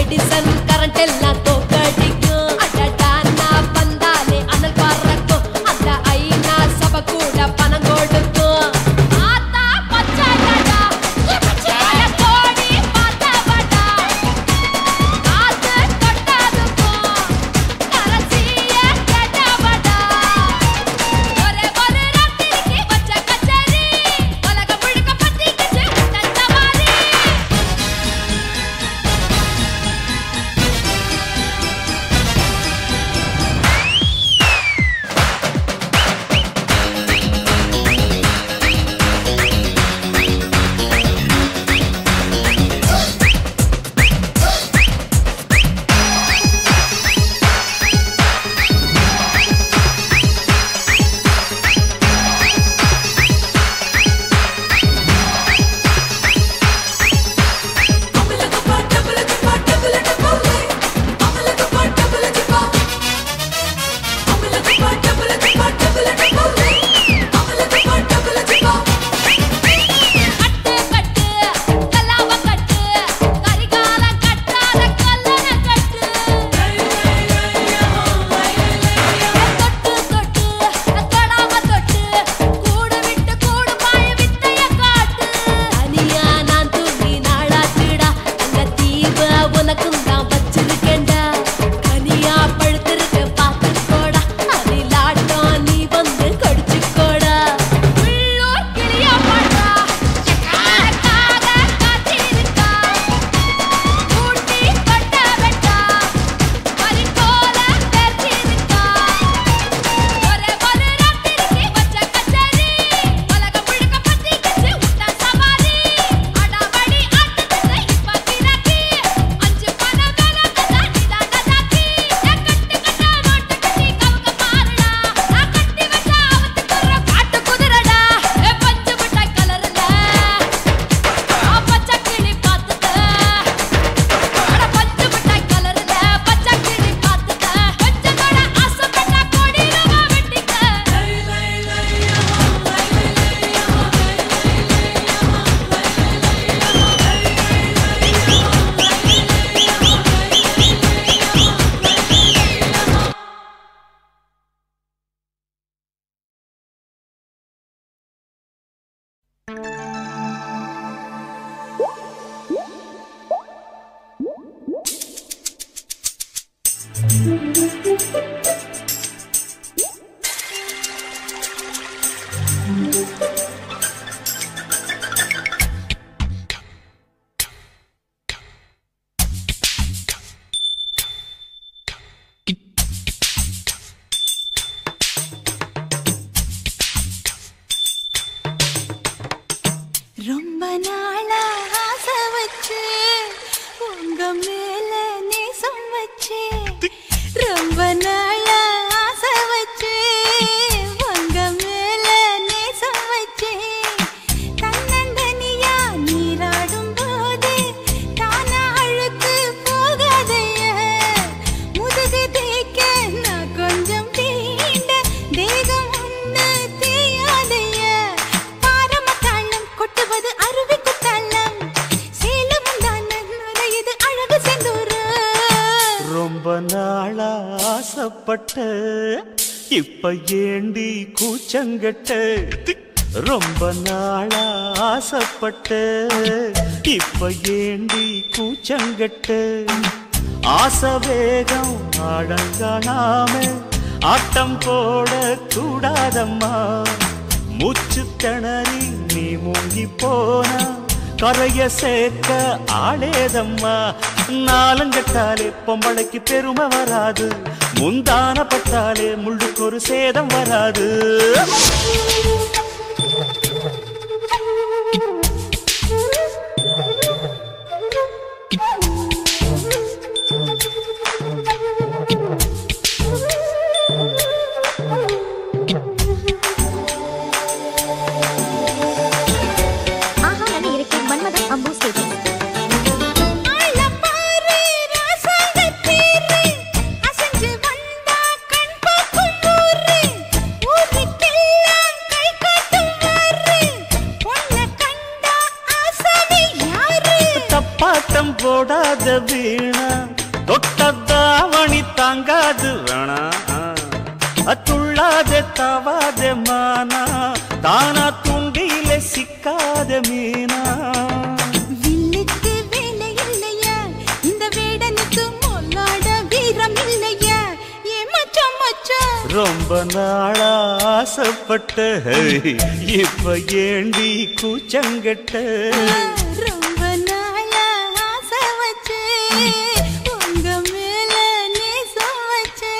Edison current எல்லாம் தோக்கடிக்கும் அடடா நான் வந்தாலே அனல் பறக்கும் அந்த ஐநா சபை கூட பணம் கொடுக்கும் ஆத்தா பச்சடடா பச்சைய கோடி பார்த்தவடா ஆத்து தொட்டதுக்கும் கரசிய கேட்டவடா ஒரே ஒரு ராத்திரிக்கு வச்ச கச்சேரி உலகம் முழுக்க பத்திக்கிச்சு உட்டன் சவாரி ரொம்ப நாளா ஆசை வச்சு உங்க மேல நேசம் வச்சு ரொம்ப நாளா ஆசை வச்சு உங்க மேல நேசம் வச்சு தன்னந்தனியா நீராடும் போது தானா அழுக்கு போகாதைய முதுகு தேய்க்க நான் கொஞ்சம் தீண்ட தேகம் ஒண்ணு தேயாதைய பாரமத்தாளம் கொட்டுவது அருவி குத்தாளம் சேலம் தான நுரையுது அழகு செந்தூரு ரொம்ப நாளா ஆசைப்பட்ட இப்ப ஏண்டி கூச்சங்கட்ட ரொம்ப நாளா ஆசைப்பட்ட இப்ப ஏண்டி கூச்சங்கட்ட ஆசை வேகம் ஆடங்கானாம ஆட்டம் போட கூடாதம்மா மூச்சு திணறி நீ மூங்கி போனா கரைய சேர்க்க ஆளேதம்மா நாலங்கட்டாலே பொம்பளைக்கு பெருமை வராது முந்தான பட்டாலே முள்ளுக்கு ஒரு சேதம் வராது அசஞ்சு வந்தா கண் பார்க்கும் ஊரு ஊருக்கெல்லாம் கை ஆட்டம் போடாத வீணா தொட்டதாவணி தாங்காது வேணா துள்ளாத தவாத மானா தானா துண்டியில சிக்காத மீனா வில்லுக்கு வேலை இல்லையா இந்த வேடனுக்கு மொல்லாட வீரம் இல்லையா ஏ மச்சான் மச்சான் ரொம்ப நாளா ஆசைப்பட்ட இப்ப ஏண்டி கூச்சங்கட்ட ரொம்ப நாளா ஆசை வச்சு உங்க மேல நேசம் வச்சு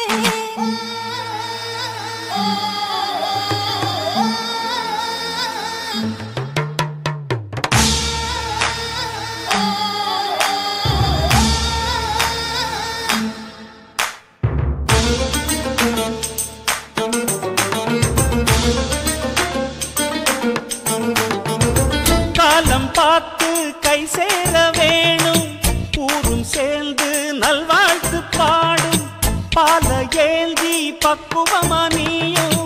காலம் பார்த்து கை சேர வேணும் ஊரும் சேர்ந்து நல்வாழ்த்து பாடும் பால ஏந்தி பக்குவமா நீயும்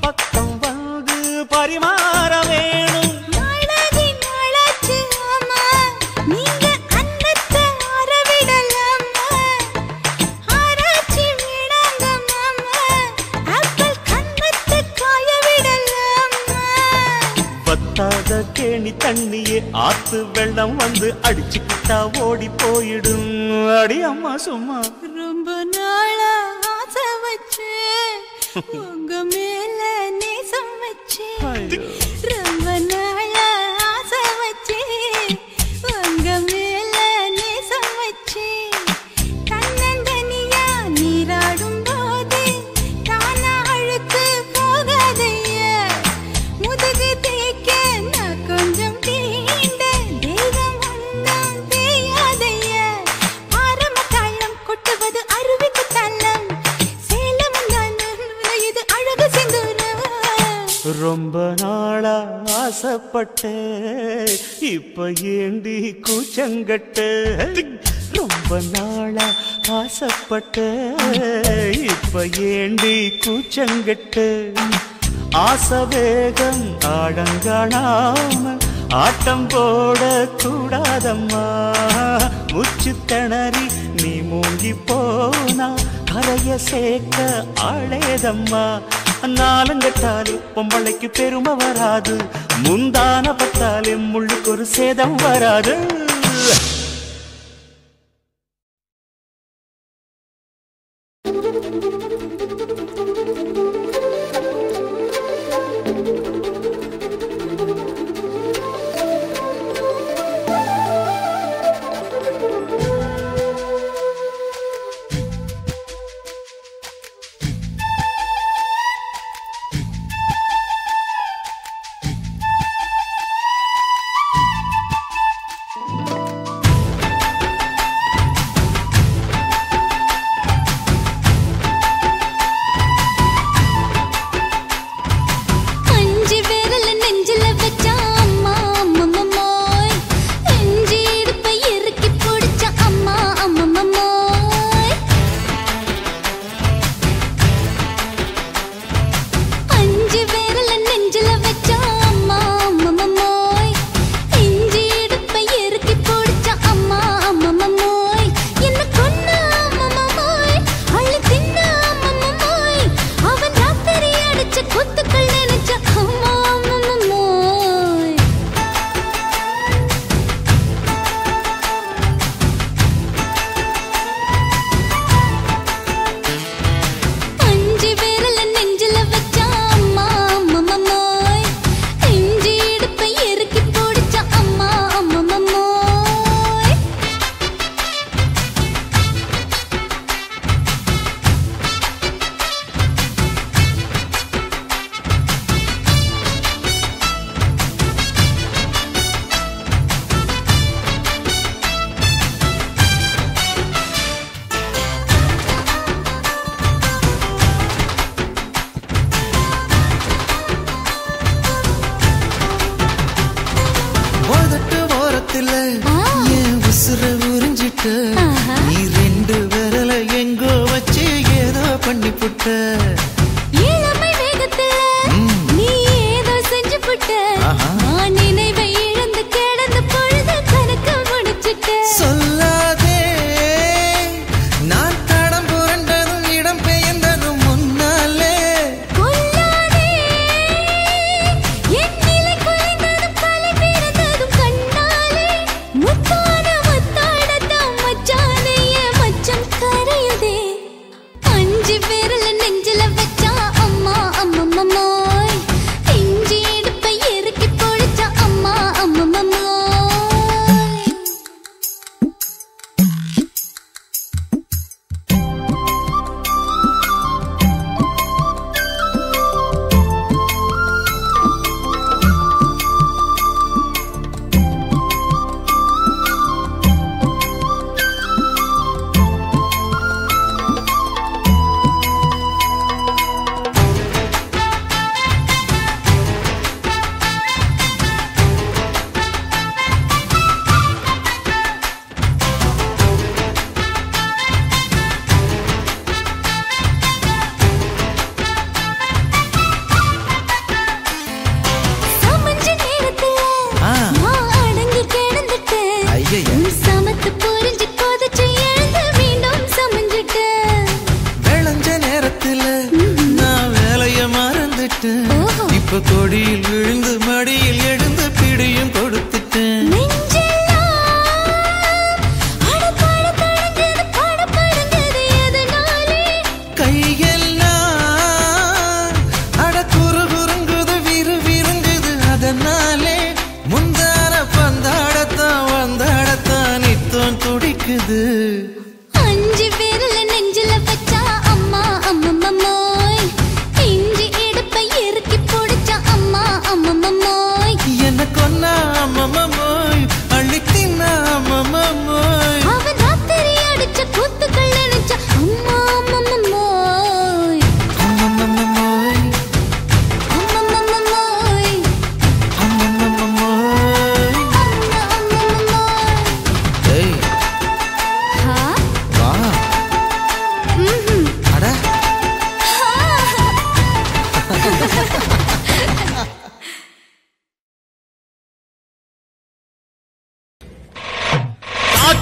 பக்கம் வந்து பரிமாற வேணும் நாளாகி நாளாச்சு ஆமா நீங்க அன்னத்தை அறவிடலாமா ஆராய்ச்சி வேணாங்க மாமா ஆப்பிள் கண்ணத்தை காய விடலாமா பத்தாத கேணி தண்ணியே ஆத்து வெள்ளம் வந்து அடிச்சுக்கிட்டா ஓடி போயிடும் அடி அம்மா சும்மா ரொம்ப நாளா ஆசை வச்சு உங்க மேல நேசம் வச்சு ரொம்ப நாளா ஆசை வச்சு உங்க மேல நேசம் வச்சு தன்னந்தனியா நீராடும் போது தானா அழுக்கு போகாதையா முதுகு தேய்க்க நான் கொஞ்சம் தீண்ட தெய்வம் ஒன்றும் தேயாதையா ஆரம்ப தாளம் கொட்டுவது அருவிக்கு தள்ளம் சேலம் இது அழகு சிந்துரம் ரொம்ப நாளா ஆசைப்பட்ட இப்ப ஏண்டி கூச்சங்கட்ட ரொம்ப நாளா ஆசைப்பட்ட இப்ப ஏண்டி கூச்சங்கட்ட ஆசை வேகம் ஆடங்காணாம ஆட்டம் போட கூடாதம்மா முச்சு திணறி நீ மூங்கி போனா கரைய சேர்க்க ஆளேதம்மா நாலங்கட்டாலே பொம்பளைக்கு பெருமை வராது முந்தான பட்டாலே முள்ளுக்கு ஒரு சேதம் வராது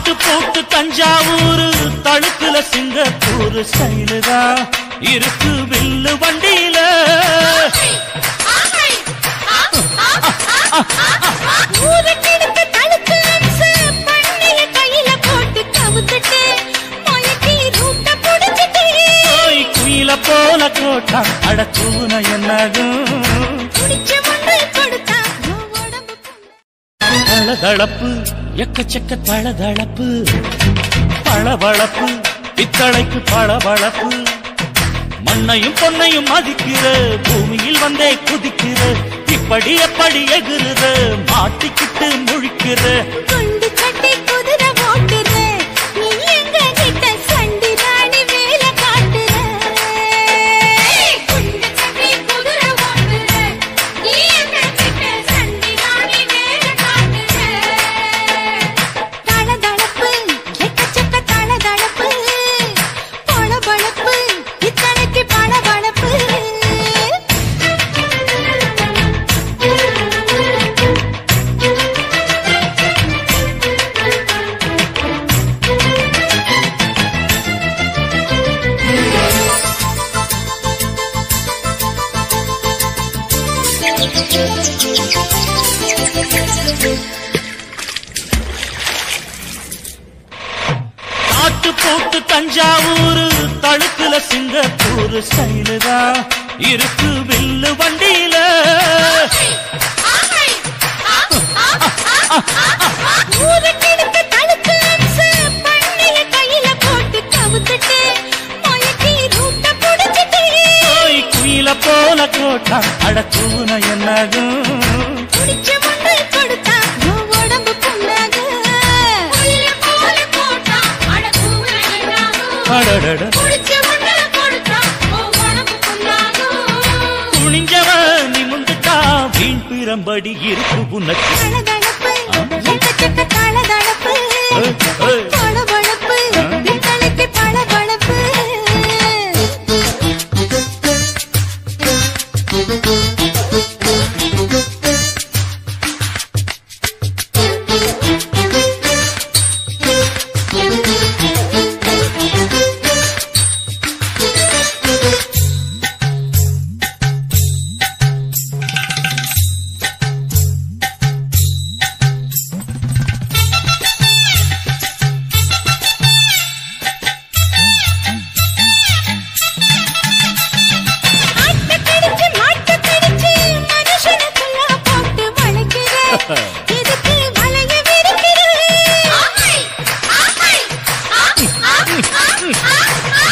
தாட்டு போட்டு தஞ்சாவூர் தழுக்குல சிங்கப்பூர் ஸ்டைலுதா இருக்கு வில்லு வண்டியில குயில போல கோட்டா அடக்கூன என்னாகும் தளதளப்பு எக்கச்சக்க தளதளப்பு பளபளப்பு பித்தளைக்கு பளபளப்பு மண்ணையும் பொன்னையும் மதிக்கிற பூமியில் வந்தே குதிக்கிற இப்படி எப்படி எகுறுற மாட்டிக்கிட்டு முழிக்கிற குண்டு சட்டை குதிரை ஓட்டுற நீ எங்க கிட்ட சண்டி ராணி வேலை காட்டுற குண்டு சட்டை குதிரை ஓட்டுற நீ எங்க கிட்ட சண்டி ராணி வேலை காட்டுற தளதளப்பு எக்கச்சக்க தளதளப்பு பளபளப்பு இத்தனைக்கு பளபளப்பு தாட்டு போட்டு தஞ்சாவூர் தழுக்குல சிங்கப்பூர் ஸ்டைலுதா இருக்கு வில்லு வண்டியில குயில போல கோட்டா அடக்கூன என்னாகும் துணிஞ்சவ நிமுந்துட்டா வீண் பிறம்படி இருக்கு உனக்கு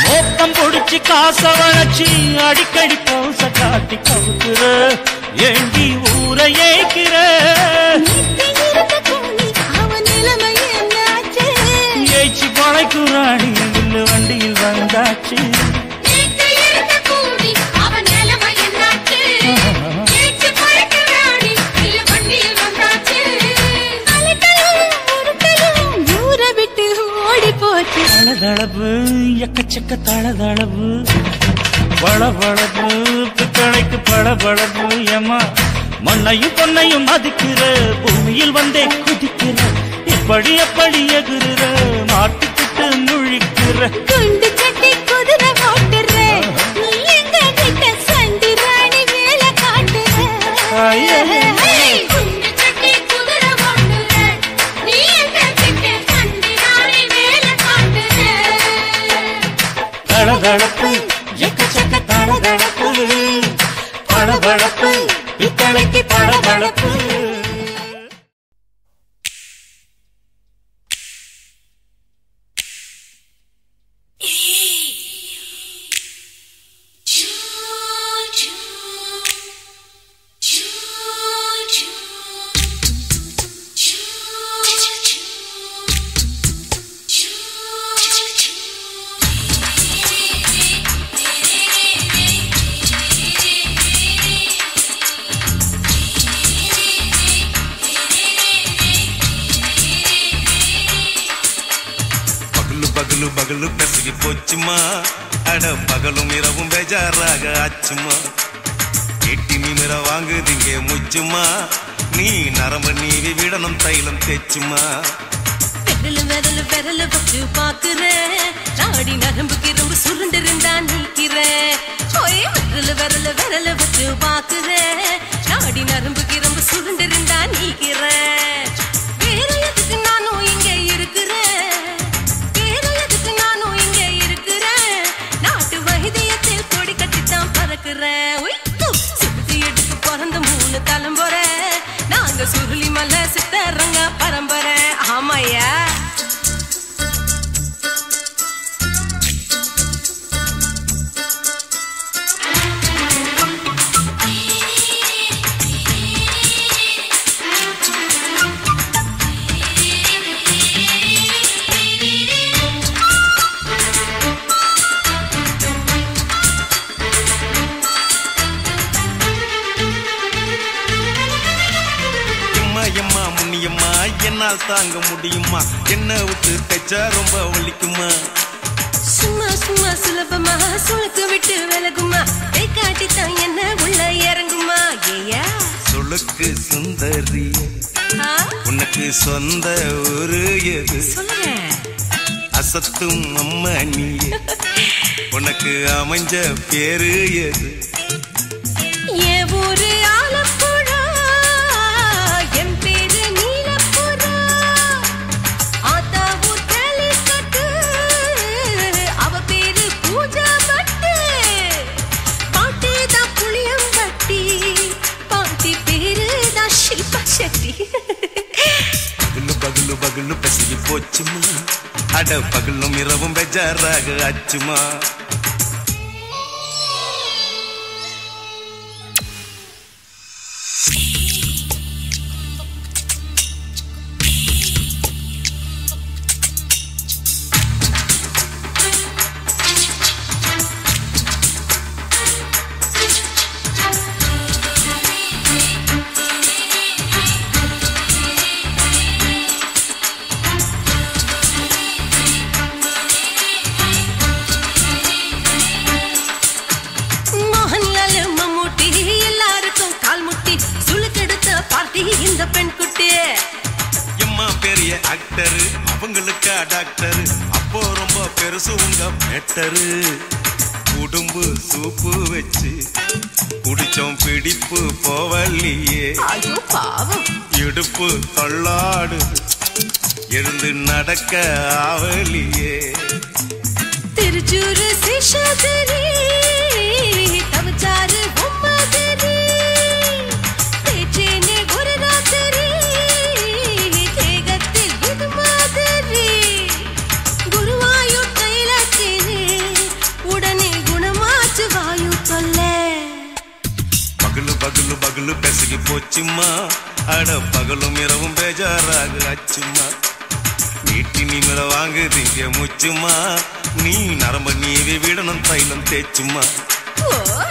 மோப்பம் பொடிச்சு காச வளர்ச்சி அடிக்கடி பௌச காட்டி கவுக்குற ஏண்டி ஊரை ஏய்க்கிற ஏய்ச்சி பழைக்குறாடி இல்ல வண்டியில் வந்தாச்சு தளதளப்பு எக்கச்சக்க தளதளப்பு பளபளப்பு பித்தளைக்கு பளபளப்பு ஏமா மண்ணையும் பொன்னையும் மதிக்கிற பூமியில் வந்தே குதிக்கிற இப்படி எப்படி எகுறுற மாட்டிக்கிட்டு முழிக்கிற குண்டு சட்டை குதிரை ஓட்டுற நீ எங்க கிட்ட சண்டி ராணி வேலை காட்டுற தளதளப்பு எக்கச்சக்க தளதளப்பு பளபளப்பு பித்தளைக்கு பளபளப்பு பகலு பெசகி போச்சுமா அட பகலும் இரவும் பேஜாராக ஆச்சுமா எட்டி நிமிர வாங்குதிங்க முச்சுமா நீ நரம்ப நீவி விடணும் தைலம் தேச்சுமா விரல வச்சு பாக்குறேன் நாடி நரம்பு கிரம்பு சுருண்டு இருந்தா நீக்கிறேன் விரல வச்சு பாக்குறேன் நாடி நரம்பு கிரம்பு சுருண்டு இருந்தா நீக்கிறேன் வேற எதுக்கு நானும் இங்க இருக்கிறேன் நாட்டு வைத்தியத்தில் கொடி கட்டித்தான் பறக்குறேன் சுத்தி எடுத்து பிறந்த 3 தலைமுறை நாங்க சுருளி மலை சித்தரங்க பரம்பரை ஆமையா என்னால் தாங்க முடியுமா என்ன விட்டு தைச்சா ரொம்ப வலிக்குமா சும்மா சும்மா சுலபமா சுளுக்கு விட்டு விலகுமா கை காட்டித்தான் என்ன உள்ள இறங்குமா ஏயா சுளுக்கு சுந்தரி உனக்கு சொந்த ஊரு எது அசத்தும் அம்மா நீ உனக்கு அமைஞ்ச பேரு எது ஏ ஊரு ஆலப்புழா என் பேரு பகலு பகலு பசிக்கு போச்சுமா அட பகலும் இரவும் பெஜாராக ஆச்சுமா இந்த பெண் குட்டி எம்மா பெரிய ஆக்டர் அவங்களுக்கா டாக்டர் அப்போ ரொம்ப பெருசு உங்க மேட்டரு குடும்பு சூப்பு வச்சு குடிச்சோம் பிடிப்பு போவல்லையே ஐயோ பாவம் இடுப்பு தள்ளாடு எழுந்து நடக்க ஆவலியே திருச்சூரு சிஷாதிரி தவச்சாரு பொம்மாதிரி தேச்சேனே ஒரு ராத்திரி தேகத்தில் இது மாதிரி குருவாயூர் தைலத்தினே உடனே குணமாச்சு வாயு தொல்ல பகலு பகலு பகலு பெசகி போச்சுமா அட பகலும் இரவும் பேஜாராக ஆச்சுமா வீட்டி நீங்கள வாங்குதீங்க முச்சுமா நீ நரம்ப நீவி விடணும் தைலம் தேச்சுமா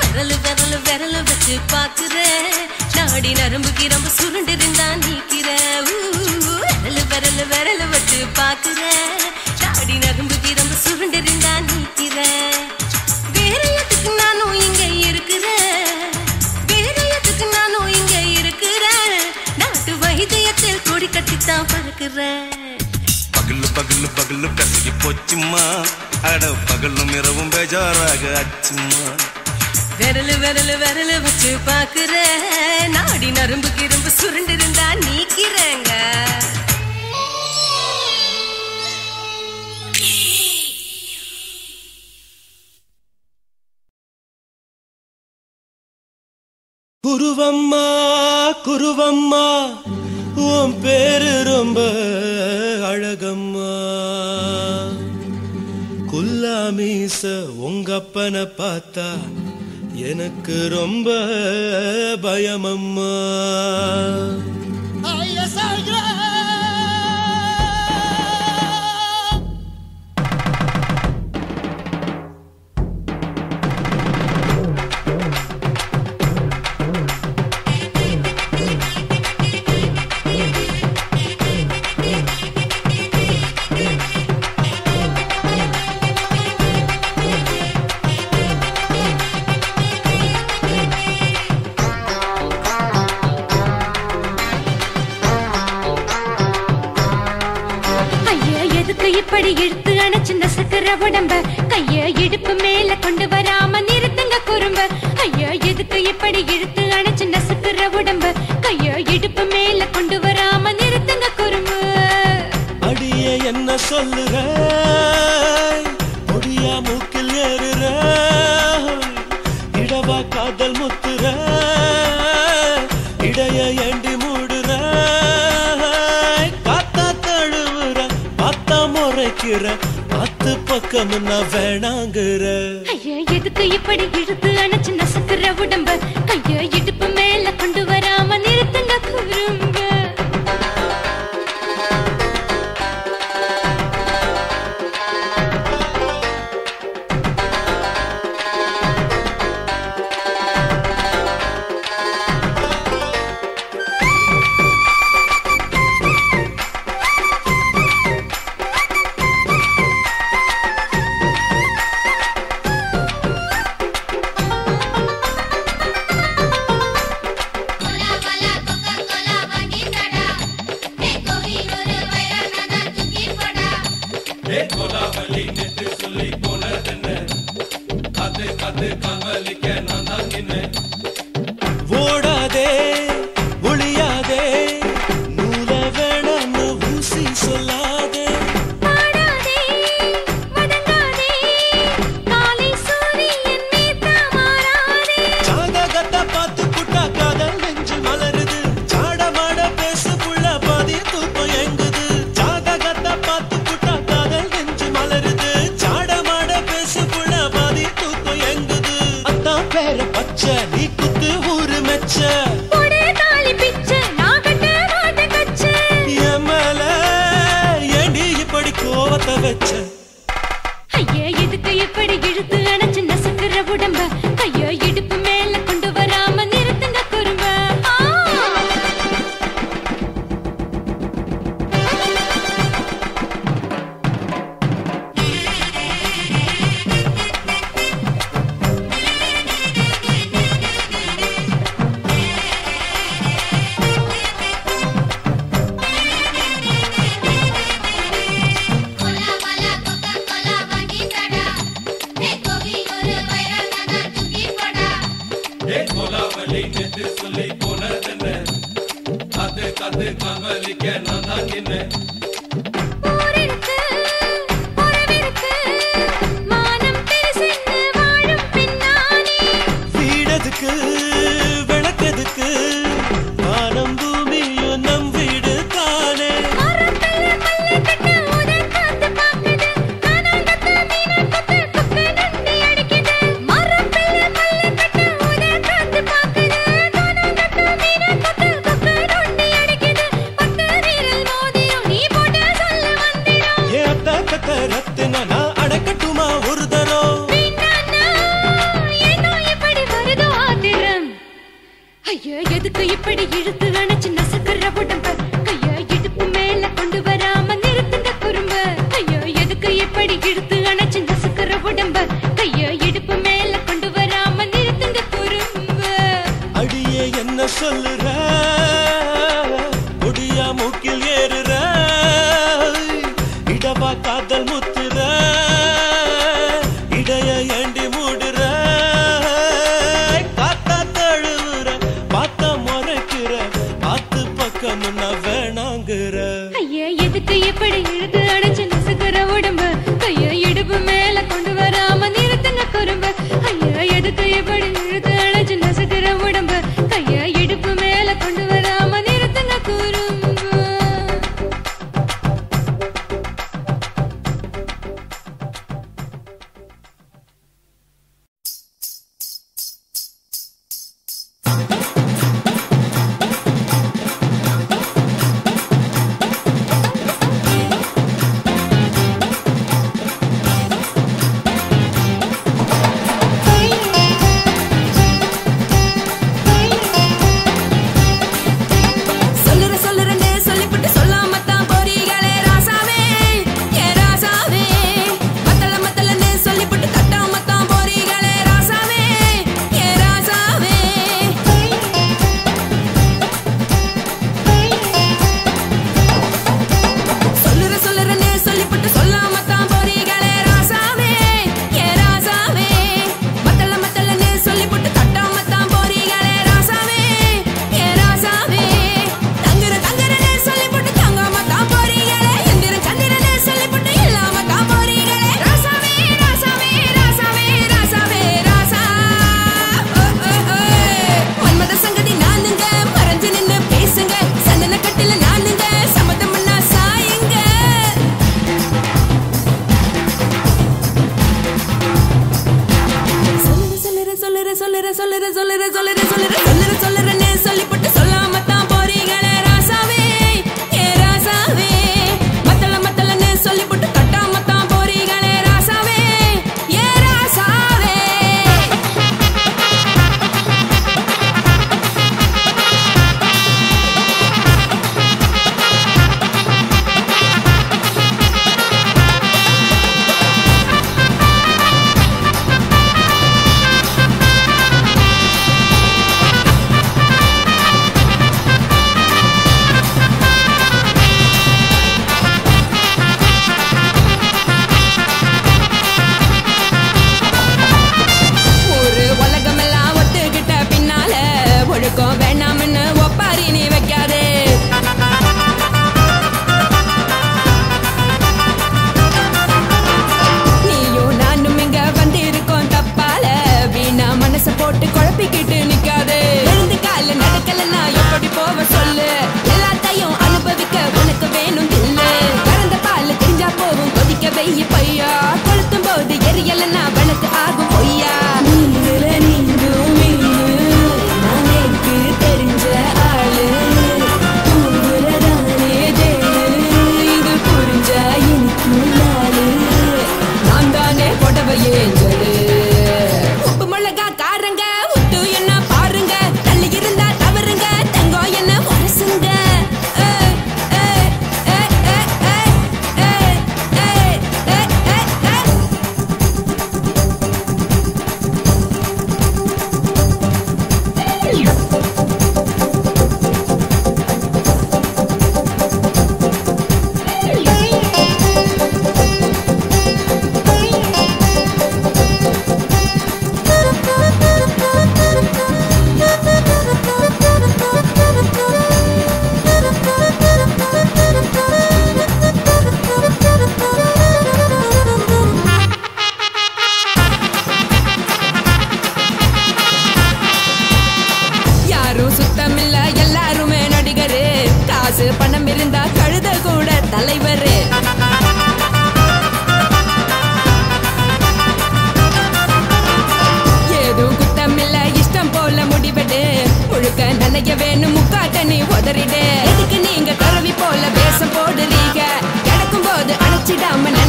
விரலு விரலு விரலு வச்சு பாக்குறேன் நாடி நரம்பு கிரம்பு சுருண்டு இருந்தா நீக்கிறேன் விரலு விரலு விரலு வச்சு பாக்குறேன் நாடி நரம்பு கிரம்பு சுருண்டு இருந்தா நீக்கிறேன் வேற எதுக்கு நானும் இங்க இருக்கிறேன் நாட்டு வைத்தியத்தில் கொடி கட்டித்தான் பறக்குறேன் பகலு பகலு பகலு கசகி போச்சுமா அட பகலும் இரவும் பேஜாராக ஆச்சுமா விரலு விரலு விரலு வச்சு பாக்குறேன் நாடி நரம்பு கிரம்பு சுருண்டு இருந்தா நீக்கிறேங்க குருவம்மா குருவம்மா உன் பேரு ரொம்ப அழகம்மா குல்லாமீச உங்க அப்பனை பார்த்தா எனக்கு ரொம்ப பயமம்மா எதுக்கு இப்படி இழுத்து அணைச்சு நசுக்கிற உடம்ப கைய இடுப்பு மேல கொண்டு வராம நிறுத்துங்க குறும்ப ஐயா எதுக்கு இப்படி இழுத்து அணைச்சு நசுக்கிற உடம்ப கைய இடுப்பு மேல கொண்டு வராம நிறுத்துங்க குறும்பு அடியே என்ன சொல்லுற முடியா மூக்கில் ஏறுற இடவா காதல் முத்துற இடைய ஏண்டி மூடுற காத்தா தழுவுற பார்த்தா முறைக்கிற பத்து பக்கம் நான் வேணாங்குற ஐயா எதுக்கு இப்படி இழுத்து அணைச்சு நசுக்கிற உடம்ப கைய இடுப்பு மேல கொண்டு வராம நிறுத்துங்க குறும்ப ஓடாதே ஒளியாதே நூல வேணான்னு ஊசி சொல்லாதே பாடாதே வதங்காதே காலை சூரியன் மீதா மாறாதே ஜாதகத்தை பார்த்து புட்டா காதல் நெஞ்சு மலருது சாடமாட பேசு புள்ள பாதி தூக்கம் எங்குது ஜாதகத்தை பார்த்து புட்டா காதல் நெஞ்சு மலருது சாடமாட பேசு புள்ள பாதி தூக்கம் எங்குது அத்தான் பேர பச்சை நீ குத்து ஊரு மெச்ச போடே தாலி பிச்சை நான் கட்ட மாட்டேன் கச்சை எமல ஏண்டி இப்படி கோவத்தை வச்ச ஐயா எதுக்கு இப்படி இழுத்து அணைச்சு நசுக்கிற உடம்ப கைய இடுப்பு மேல கொண்டு வராம நிறுத்துங்க குறும்ப ஊரிருக்கு உறவிருக்கு மானம் பெருசென்னு வாழும் பின்னானே வீடதுக்கு விளக்கதுக்கு வானம் பூமியும் நம் வீடு தானே மரத்துல மல்லி கட்ட உதன் காத்து பாக்குது கானாங்கத்து மீனா கொத்து கொக்கு நண்டி அடிக்குது மரத்துல மல்லி கட்ட உதன் காத்து பாக்குது கானாங்கத்து மீனா கொத்து கொக்கு நண்டி அடிக்குது பத்து வீரல் மோதியும் நீ போட்ட சொல்ல வந்திடும் ஏ அத்த கத்த ரத்தின நான் அடக்கட்டுமா ஒரு தரம் வீணானா ஏனோ இப்படி வருதோ ஆத்திரம் ஐயா எதுக்கு இப்படி இழுத்து அணைச்சு நசுக்கிற உடம்ப கைய இடுப்பு மேல கொண்டு வராம நிறுத்துங்க குறும்ப ஐயா எதுக்கு இப்படி இழுத்து அணைச்சு நசுக்கிற உடம்ப கைய இடுப்பு மேல கொண்டு வராம நிறுத்துங்க குறும்ப அடியே என்ன சொல்லுற முடியா மூக்கில் ஏறுற இடவா காதல் முத்துற இடைய ஏண்டி மூடுற காத்தா தழுவுற பார்த்தா முறைக்கிற ஆத்து பக்கம் நான் வேணாங்குற ஐயா எதுக்கு இப்படி இழுத்து அணைச்சு நசுக்கிற உடம்ப கைய இடுப்பு மேல கொண்டு வராம நிறுத்துங்க குறும்ப ஐயா எதுக்கு இப்படி இழுத்து அணைச்சு நசுக்கிற உடம்ப கைய இடுப்பு மேல கொண்டு வராம நிறுத்துங்க குறும்ப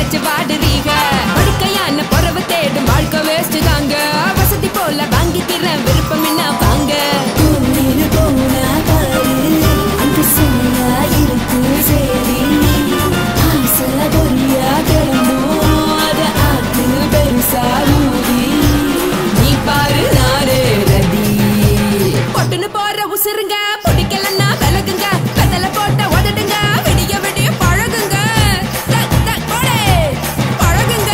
நினைச்சு வாடுறீங்க படுக்கையான பொறவு தேடும் வாழ்க்கை வேஸ்ட் தாங்க வசதி போல வாங்கிக்கிற விருப்பம் என்ன வாங்க போனா பாரு அந்த சுமையா இருக்கு சரி ஆசை பொரியா கிளம்பும் அத ஆத்து பெருசா ஊதி நீ பாரு நானே ரதி பொட்டுன்னு போற உசுருங்க பிடிக்கலன்னா விலகுங்க கதல போட்ட உதடுங்க விடிய விடிய பழகுங்க பழகுங்க பழகுங்க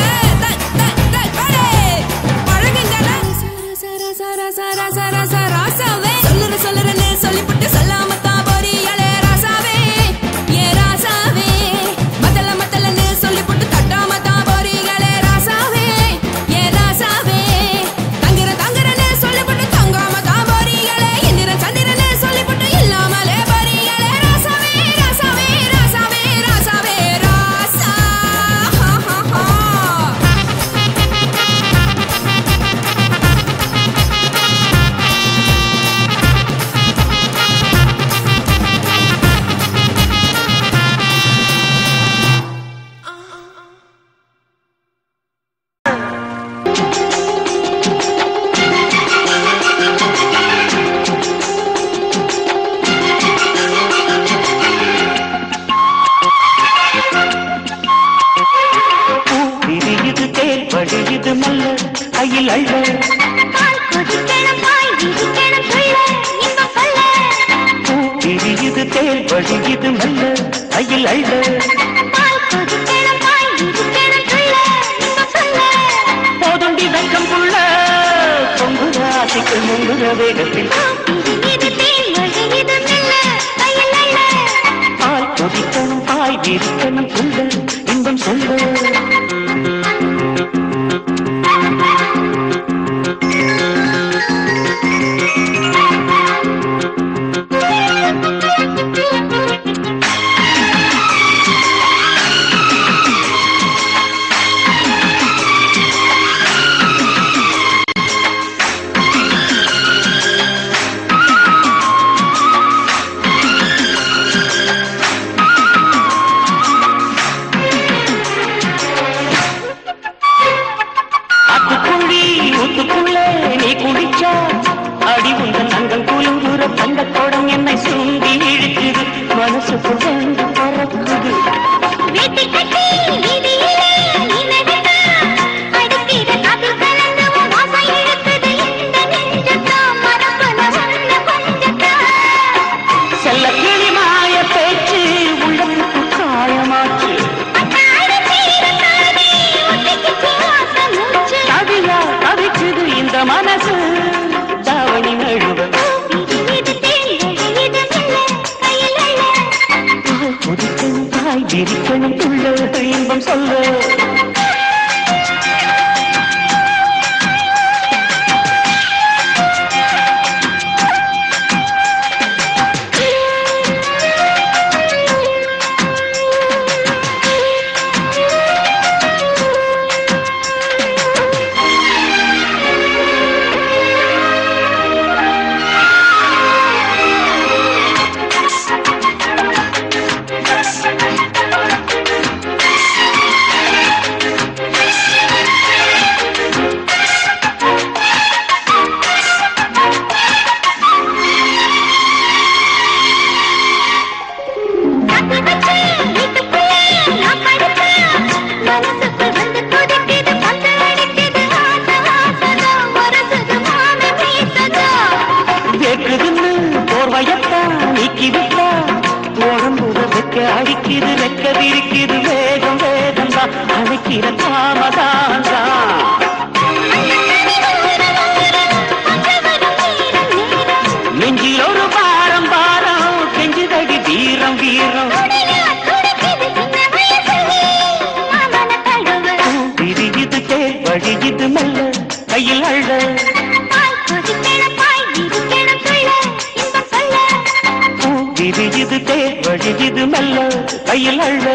ராசாவே சொல்லுறன்னு சொல்லிப்புட்டு சொல்லாமத்தான் போறியாளே ராசாவே ஏ ராசாவே மத்தலன்னு சொல்லிப்புட்டு தட்டாமத்தான் போறீங்களே ராசாவே ஏ ராசாவே தங்குறன்னு சொல்லிப்புட்டு தங்காமத்தான் போறீங்களே இந்திரன் சந்திரன்னு சொல்லிப்புட்டு இல்லாமலே போறீங்களே ராசாவே ராசாவே ராசாவே ராசாவே ராசா விரியுது தேர் வழியுது மல்ல கையில் அள்ள விரியுது தேர் வழியுது மல்ல கையில் அள்ள போதுண்டி வெக்கம் புள்ள பொங்குற ஆசைக்கு முங்குற வேகத்தில் பால் கொதிக்கணும் பாய் விரிக்கணும் புள்ள இன்பம் சொல்ல மனசு தாவணி நழுவ புதிக்கணும் தாய் விரிக்கணும் உள்ள இன்பம் சொல்ல அடிக்குது ரெக்க விரிக்குது வேகம் வேகம் தான் அழைக்கிற காமதான் நெஞ்சில் ஒரு பாரம் பாரம் கெஞ்சுதடி வீரம் வீரம் விரியுது தேர் வழியுது மெல்ல கையில் அள்ள விரியுது தேர் வழியுது மெல்ல கையில் அள்ள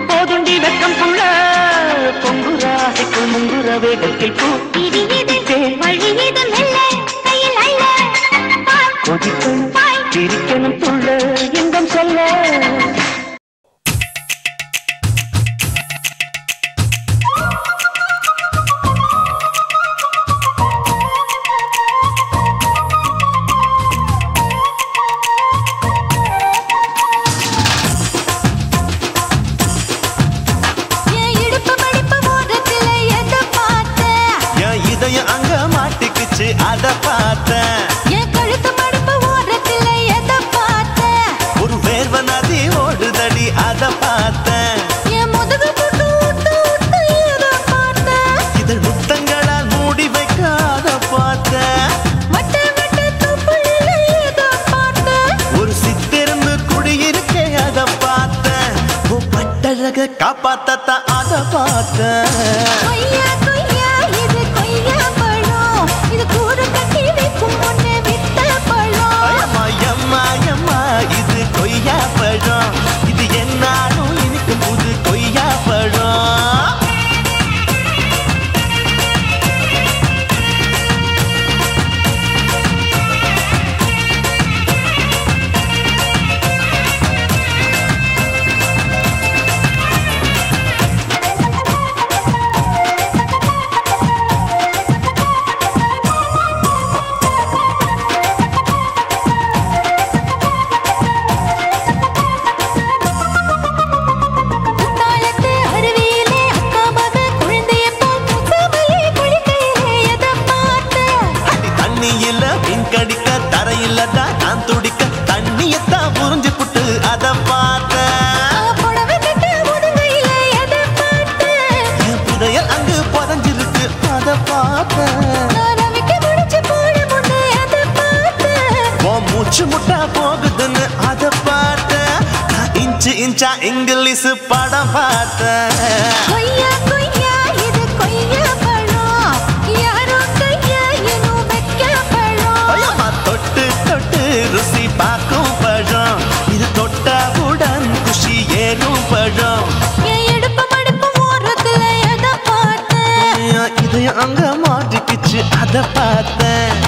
போதுண்டி வெக்கம் புள்ள பொங்குற ஆசைக்கு முங்குற வேகத்தில் பூ தேர் வழியுது மெல்ல கையில் அள்ள கொதிக்கணும் விரிக்கணும் புள்ள இன்பம் சொல்ல கட்டழக காப்பாத்தத்த அத பார்த்தேன். கொய்யா கொய்யா இது கொய்யா பழம், இது கூடு கட்டி வைக்கும் முன்னே வித்த பழம். அம்மா எம்மா எம்மா இது கொய்யா பழம், இது என்னாலும் எனக்கு புது கொய்யா பழம். இங்கிலீஷ் படம் பார்த்தேன். கொய்யா கொய்யா இது கொய்யா பழம், யாரோ கையா இன்னும் வைக்க பழம். தொட்டு தொட்டு ருசி பார்க்கும் பழம், இது தொட்டவுடன் குஷி ஏறும் பழம். என் இடுப்பு மடுப்பு ஓரத்துல எதை பார்த்தேன், இது அங்க மாட்டிக்கிச்சு அத பார்த்தேன்.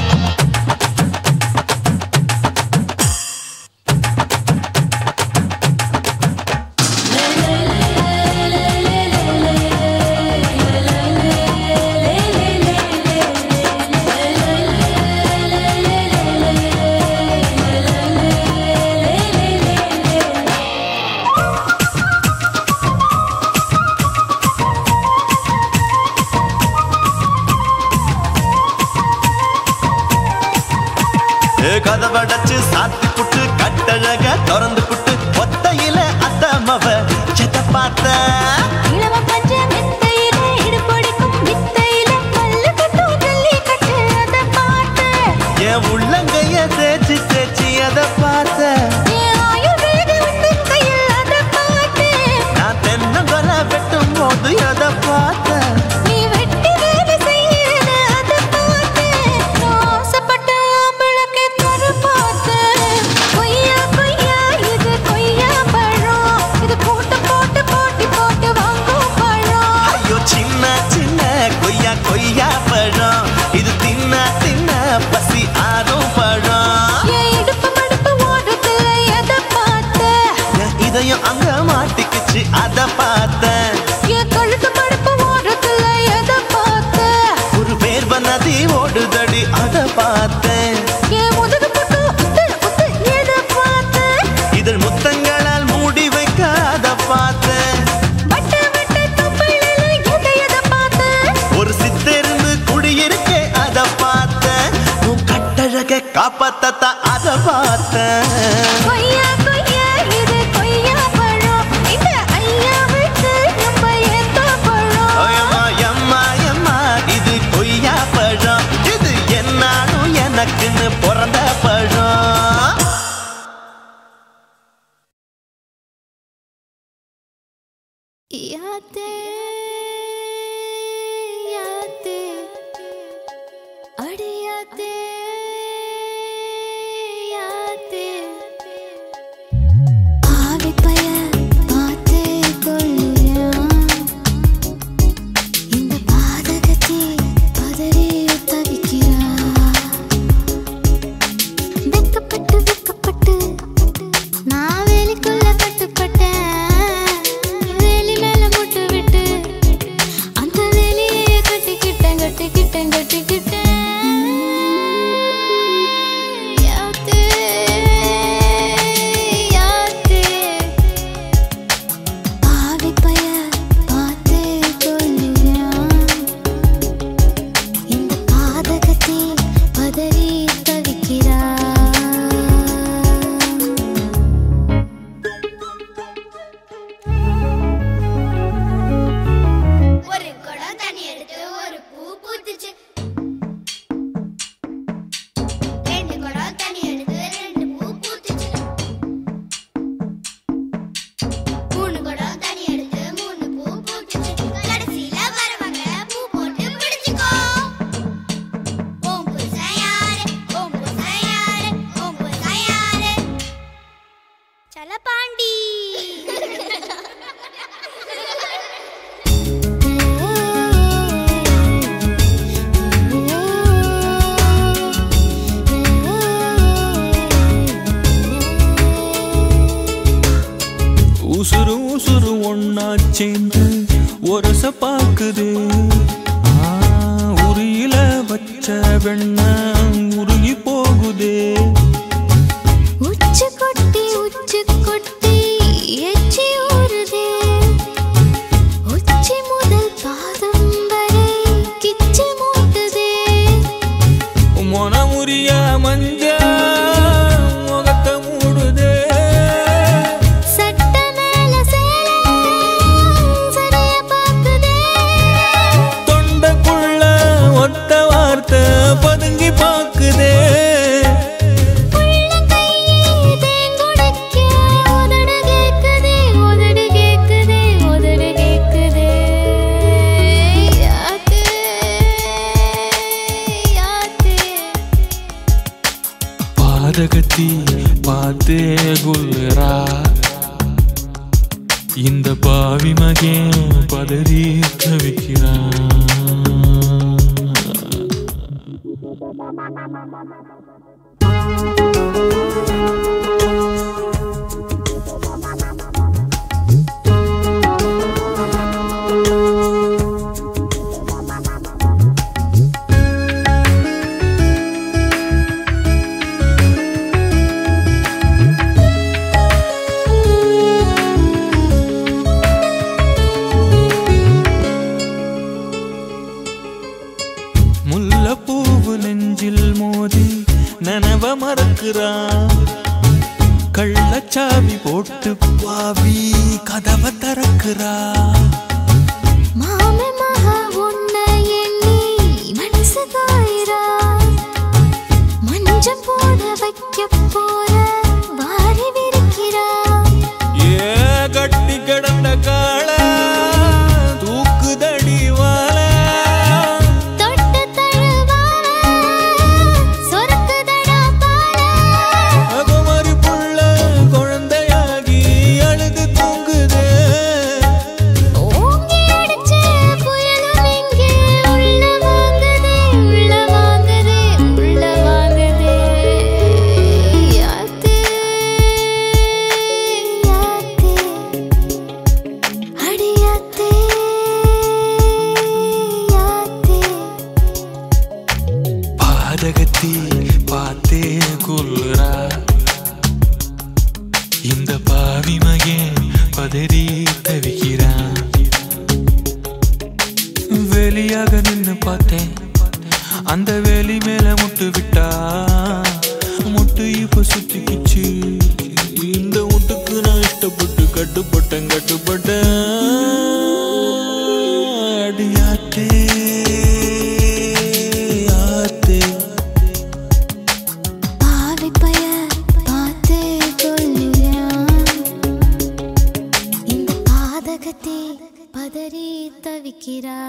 கதவடைச்சு சாத்தி புட்டு கட்டழக திறந்து புட்டு ஒத்தையில அத்தமவ செத்த பார்த்த. இளவ பஞ்ச மெத்தையில இடுப்பொடிக்கும் வித்தையில பல்லு கட்டும் ஜல்லி கட்டு அத பார்த்தேன். என் உள்ளங்கைய தேய்ச்சி தேய்ச்சி அத பார்த்த. என் ஆயுர்வேத உண்ணும் கையில் அத பார்த்தேன். நான் தென்னங்கொலை வெட்டும் போது அத பார்த்த. நீ வெட்டி வேலை செய்யறது அத பார்த்தேன். ஆசைப்பட்ட ஆம்பளக்கு தர பார்த்தேன். கொய்யா கொய்யா இது கொய்யா பழம், இது போட்டு போட்டு போட்டி போட்டு வாங்கும் பழம். ஐயோ சின்ன சின்ன கொய்யா கொய்யா பழம், இது தின்ன தின்ன பசி ஆறும் பழம். என் இடுப்பு மடுப்பு ஓரத்துல எதை பார்த்தேன், என் இதயம் அங்க மாட்டிக்கிச்சு அத பார்த்தேன். என் கழுத்து மடுப்பு ஓரத்துல எதை பார்த்தேன், ஒரு வேர்வ நதி ஓடுதடி அத பார்த்தேன். என் முதுகு புட்டு உத்து உத்து எதை பார்த்தேன், இதழ் முத்தங்களால் மூடி வைக்க அத பார்த்தேன். வட்ட வட்ட தொப்பையில எதை பார்த்தேன், ஒரு சித்தெருந்து குடியிருக்கே அத பார்த்தேன். உன் கட்டழக காப்பாத்தத்த அத பார்த்தேன். கொய்யா கொய்யா இது கொய்யா பழம், இந்த ஐயா விட்டு நம்ம ஏத்த பழம். அம்மா எம்மா எம்மா இது கொய்யா பழம், இது என்னாலும் எனக்குன்னு பிறந்த பழம். யாத்தே யாத்தே அடியாத்தே யாத்தே ஆவி பய பார்த்தே கொள்ளுறான் இந்த பாதகத்தை பதறி தவிக்கிறான். வெக்கப்பட்டு வெக்கப்பட்டு நான் வேலிக்குள்ள கட்டுப்பட்டேன். வேலி மேல முட்டு விட்டு அந்த வேலியை கட்டிக்கிட்டேன் கட்டி சலபாண்டி உசுறு உசுறு ஒன்னா சேர்ந்து ஒரச பாக்குது உரியில வச்ச வெண்ண உருகி போகுதே உச்சு கொட்டி எச்சி ஊறுதே உச்சி முதல் பாதம் வரை கிச்சி மூட்டுதே மொனமுறிய மஞ்ச முகத்தை மூடுதே சட்ட மேல சேல சரிய பாக்குதே தொண்டக்குள்ள ஒத்த வார்த்தை பதுங்கி பாக்குதே பாதகத்தி பார்த்தே குல்ரா இந்த பாவி மகன் பதறி தவிக்கிறான் நனவ மறக்கிறான் கள்ளச்சாவி போட்டு பாவி கதவை திறக்கிறான் மாமே மகா உன்னை எண்ணி மனசு காயிரா மஞ்சள் போட வைக்க போற வாரி விரிக்கிறா ஏ கட்டி கிடந்த கால தூக்குதடி வாழ பாதகத்தி பார்த்தே குல்ரா இந்த பாவி மகன் பதறி தவிக்கிறான் வெளியாக நின்னு பார்த்தேன் அந்த வேலி மேல முட்டு விட்டா முட்டு இப்ப சுத்திக்கிச்சு இந்த முட்டுக்கு நான் இஷ்டப்பட்டு கட்டுப்பட்டேன் அடியாத்தே பதறி தவிக்கிறா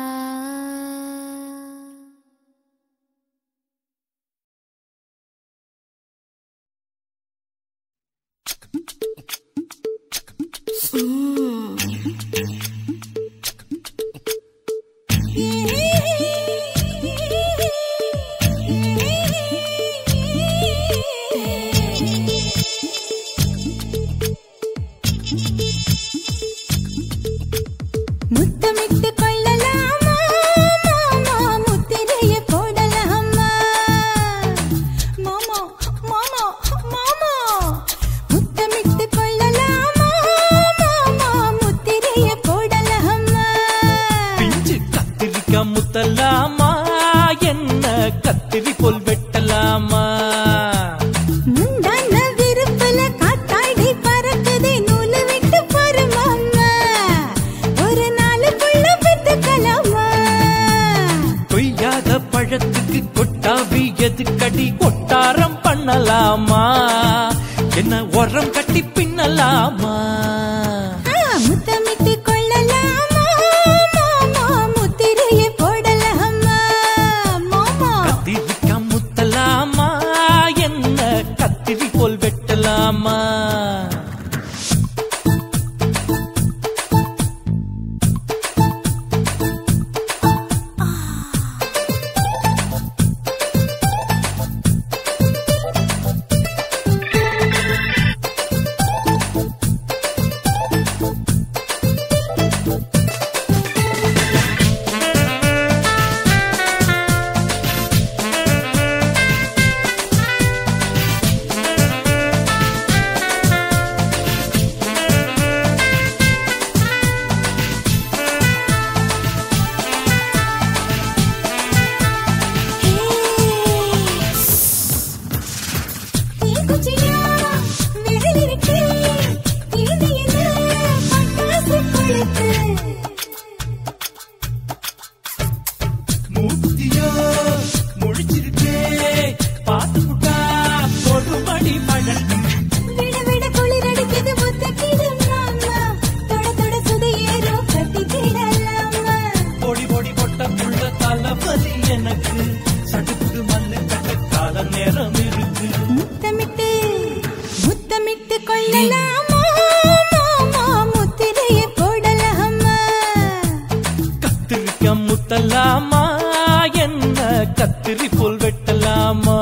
முத்தமிட்டு கொள்ளலாமா மாமா முத்திரைய போடலாமா மாமா மாமா மாமா முத்தமிட்டு கொள்ளலாமா மாமா முத்திரைய போடலாமா பிஞ்சு கத்திரிக்காய் முத்தலாமா என்ன கத்திரி போல் வெட்டலாமா முந்தான விருப்பல காத்தாடி பறக்குதே நூலு விட்டு பாரு மாமா ஒரு நாளுக்குள்ள பெத்துக்கலாமா கொய்யாத பழத்துக்கு கொட்டாவி எதுக்கடி கொட்டாரம் பண்ணலாமா என்ன உரம் கட்டி பின்னலாமா முத்தமிட்டு கொள்ளலாமா மாமா முத்திரைய போடலாமா மாமா கத்திரிக்காய் முத்தலாமா என்ன கத்திரி போல் வெட்டலாமா சொல்லலாமா மாமா முத்திரைய போடலாமா கத்திரிக்காய் முத்தலாமா என்ன கத்திரி போல் வெட்டலாமா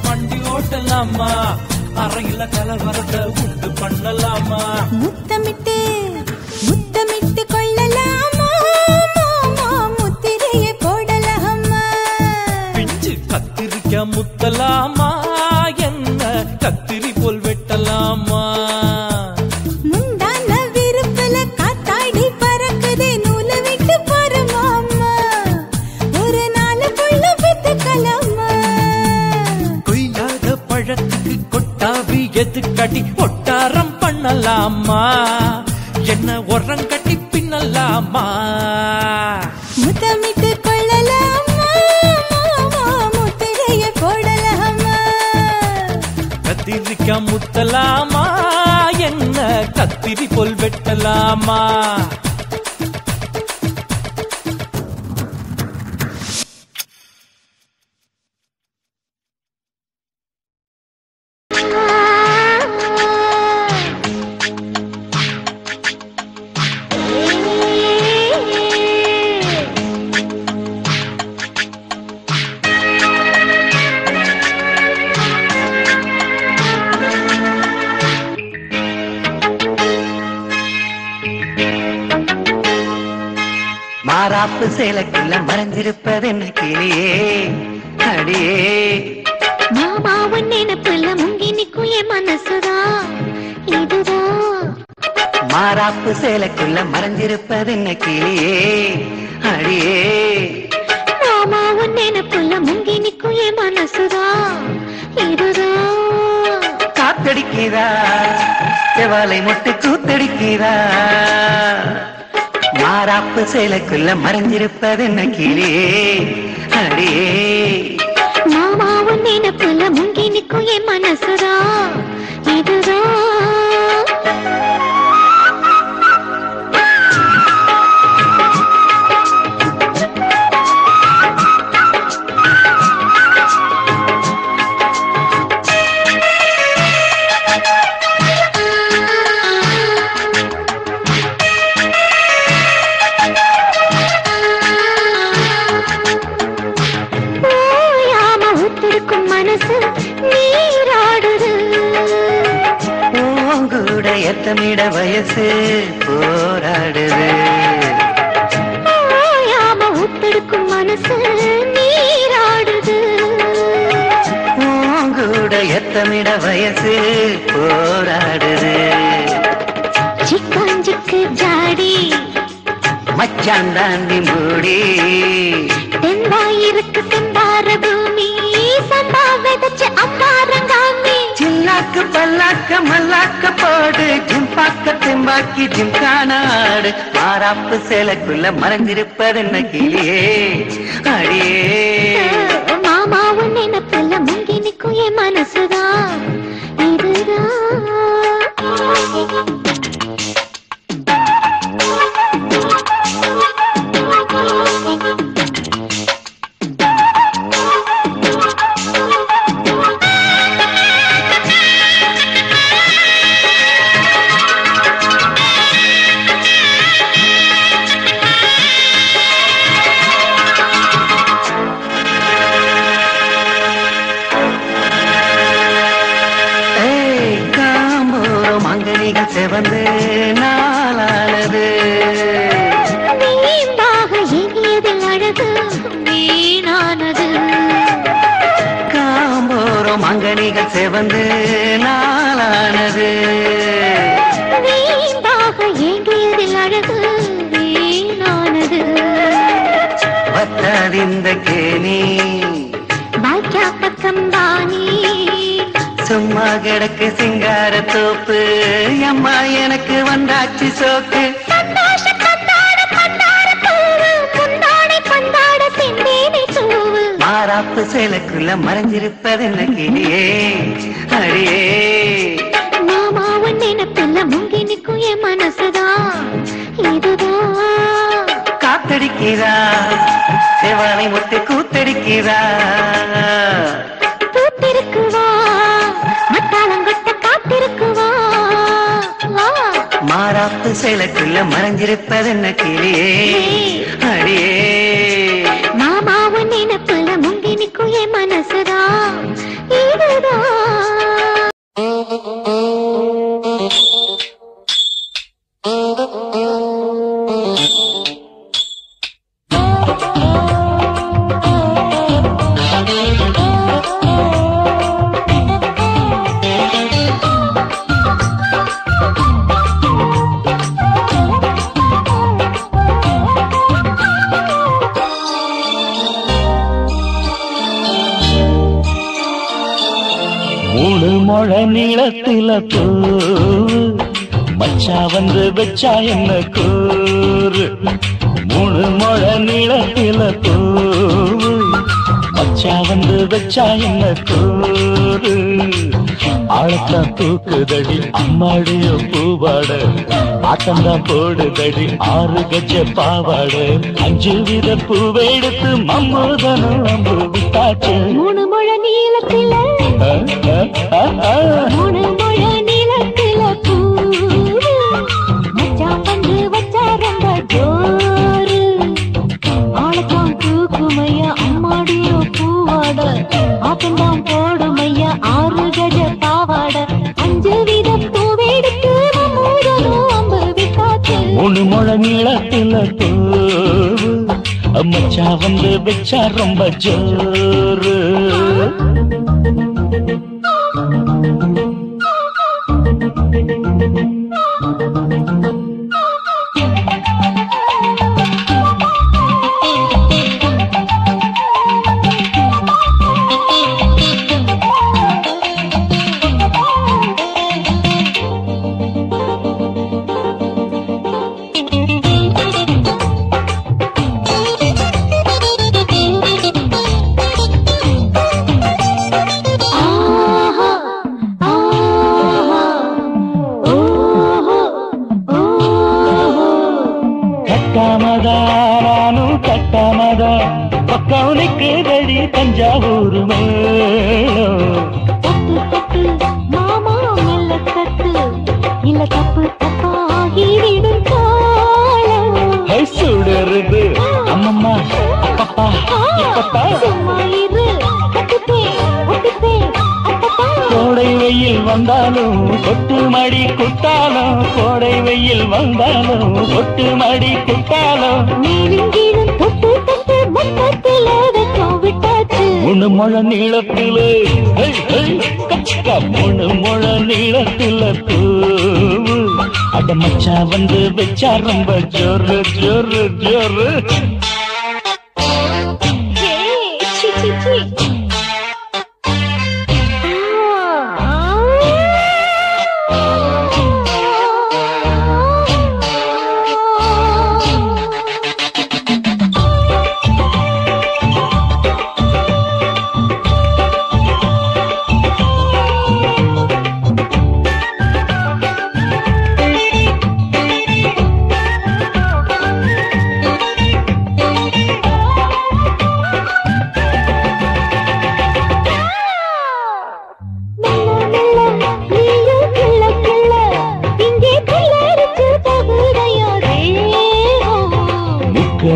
வண்டி ஓட்டலாமா அறையில கலவரத்தை உண்டு பண்ணலாமா முத்தமிட்டு முத்தமிட்டு கொள்ளலாமா மாமா முத்திரைய போடலாமா பிஞ்சு கத்திரிக்காய் முத்தலாமா என்ன கத்திரி போல் வெட்டலாமா முந்தான விருப்பல காத்தாடி பறக்குதே நூலை விட்டு போற மாமா ஒரு நாளுக்குள்ள வித்துக்கலாமா கொய்யாத பழத்துக்கு கொட்டாவி எதுக்கடி ஒட்டாரம் பண்ணலாமா என்ன உரம் கட்டி பின்னலாமா முத்தமிட்டு கொள்ளலாமா மாமா முத்திரைய போடலாமா கத்திரிக்காய் முத்தலாமா என்ன கத்திரி போல் வெட்டலாமா மாறாப்பு சேலைக்குள்ள மறைஞ்சிருப்பது என்ன கிளியே அடியே மாமாவன் நினைப்புல முங்கி நிக்கும் என் மனசுதா இதுதா மாறாப்பு சேலைக்குள்ள மறைஞ்சிருப்பது என்ன கிளியே அடியே மாமாவன் நினைப்புல முங்கி நிக்கும் என் மனசுதா இதுதா காத்தடிக்கிறா செவாலை முட்டு கூத்தடிக்கிறா மாறாப்பு சேலைக்குள்ள மறைஞ்சிருப்பது என்ன கிளியே அடியே மாமாவன் நினைப்புல முங்கி நிக்கும் என் மனசுதா இதுதா எத்தமிட வயசு போராடுது ஓயாம உத்தெடுக்கும் மனசு நீராடுது கூட எத்தமிட வயசு போராடுது சிக்காஞ்சிக்கு ஜாடி மச்சான் தாண்டி மூடி தென்பாயிருக்கு தென்பார பூமி சம்பா விதைச்சு அம்பாரங்காமி சின்னாக்கு பல்லாக்க மல்லாக்க போடு ஜிம்பாக்க தெம்பாக்கி ஜிம்கானாடு மாறாப்பு சேலைக்குள்ள மறைஞ்சிருப்பது என்ன கிளியே அடியே மாமாவும் நினைப்புல முங்கி நிக்கும் என் மனசுதா இதுதான் மங்கனிகள் செவந்து நாளானது வீம்பாக எண்ணியதில் அழகு வீணானது காம்போரம் மங்கனிகள் செவந்து நாளானது வீம்பாக எண்ணியதில் அழகு வீணானது வத்தாதிந்த கேணி பாக்கியா பக்கம் தானே சும்மா கிடக்கு சிங்கார தோப்பு அம்மா எனக்கு வந்தாச்சு சோக்கு சந்தோஷ பந்தாட பந்தாட பூவு முந்தாடை பந்தாட செந்தேனை தூவு மாறாப்பு சேலைக்குள்ள மறைஞ்சிருப்பதென்ன கிளியே அடியே மாமாவன் நினைப்பில்ல முங்கி நிற்கும் என் மனசுதான் இதுதான் காத்தடிக்கிறா செவாலை முட்டு கூத்தடிக்கிறா பூத்திருக்குவா மத்தாளங்கொட்ட காத்திருக்குவா மாறாப்பு சேலைக்குள்ள மறைஞ்சிருப்பதென்ன கிளியே அடியே மாமாவன் நினைப்பில்ல முங்கி நிற்கும் என் மனசுதான் இதுதான் மூணு முழ நீளத்தில பூ மச்சா வந்து வச்சா என்ன கூறு மூணு முழ நீளத்தில பூ மச்சா வந்து வச்சா என்ன கூறு ஆழத்தான் தூக்குதடி அம்மாடிய பூவாட ஆட்டம்தான் போடுதடி 6 கஜ பாவாட 5 வித பூவை எடுத்து மம்மூதனும் அம்பு விட்டாச்சு மூணு முழ நீளத்தில மூணு முழ நீளத்தில பூ மச்சான் வந்து வச்சா ரொம்ப ஜோரு ஆளத்தான் தூக்குமையா அம்மாடியோ பூவாட ஆட்டம்தான் போடுமையா 6 கஜ பாவாட 5 வித பூவெடுத்து மம்மூதனும் அம்பு விட்டாச்சு மூணு முழ நீளத்தில பூ மச்சா வந்து வச்சா ரொம்ப ஜோரு பக்கவுனிக்குதடி தஞ்சாவூர் மேளம் தட்டு மாமா மெல்ல தட்டு இல்ல தப்பு தப்பாகிவிடும் காலம் சுடருது அம்மம்மா அப்பப்பா இப்பப்பா சும்மா இரு கோடை வெயில் வந்தாலும் கொட்டு மடி குத்தாலும் கோடை வெயில் வந்தாலும் கொட்டு மடி குத்தாலும் நீலிங்கீழும் தொட்டு தொட்டு மொத்தத்தில் வெக்கம் விட்டாச்சு மூணு முழ நீளத்தில மூணு முழ நீளத்தில பூவு அட மச்சா வந்து வச்சா ரொம்ப ஜோரு ஜோரு ஜோரு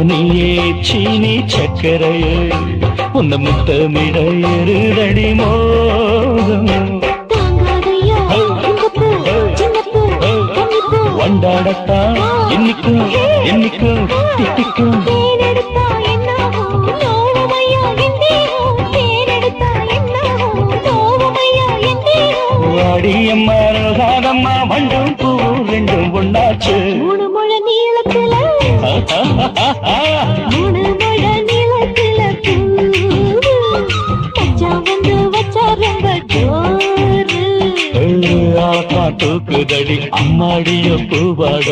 நீயே சீனி சக்கரையே உன்ன முத்தமிட எருதடி மோகம் தாங்காதையா இந்த பூ சின்ன பூ இனிக்கும் தித்திக்கும் தேனெடுத்தா என்னாகும் நோவுமையா என் தேகம் தேனெடுத்தா என்னாகும் நோவுமையா என் தேகம் வாடியம்மா ரோசாதம்மா வண்டும் பூ ரெண்டும் ஒண்ணாச்சு 3 முழ நீளத்துல 3 முழ நீளத்துல மச்சான் வந்து வச்சா ரொம்ப ஜோரு ஆத்தா தூக்குதடி அம்மாடிய பூவாட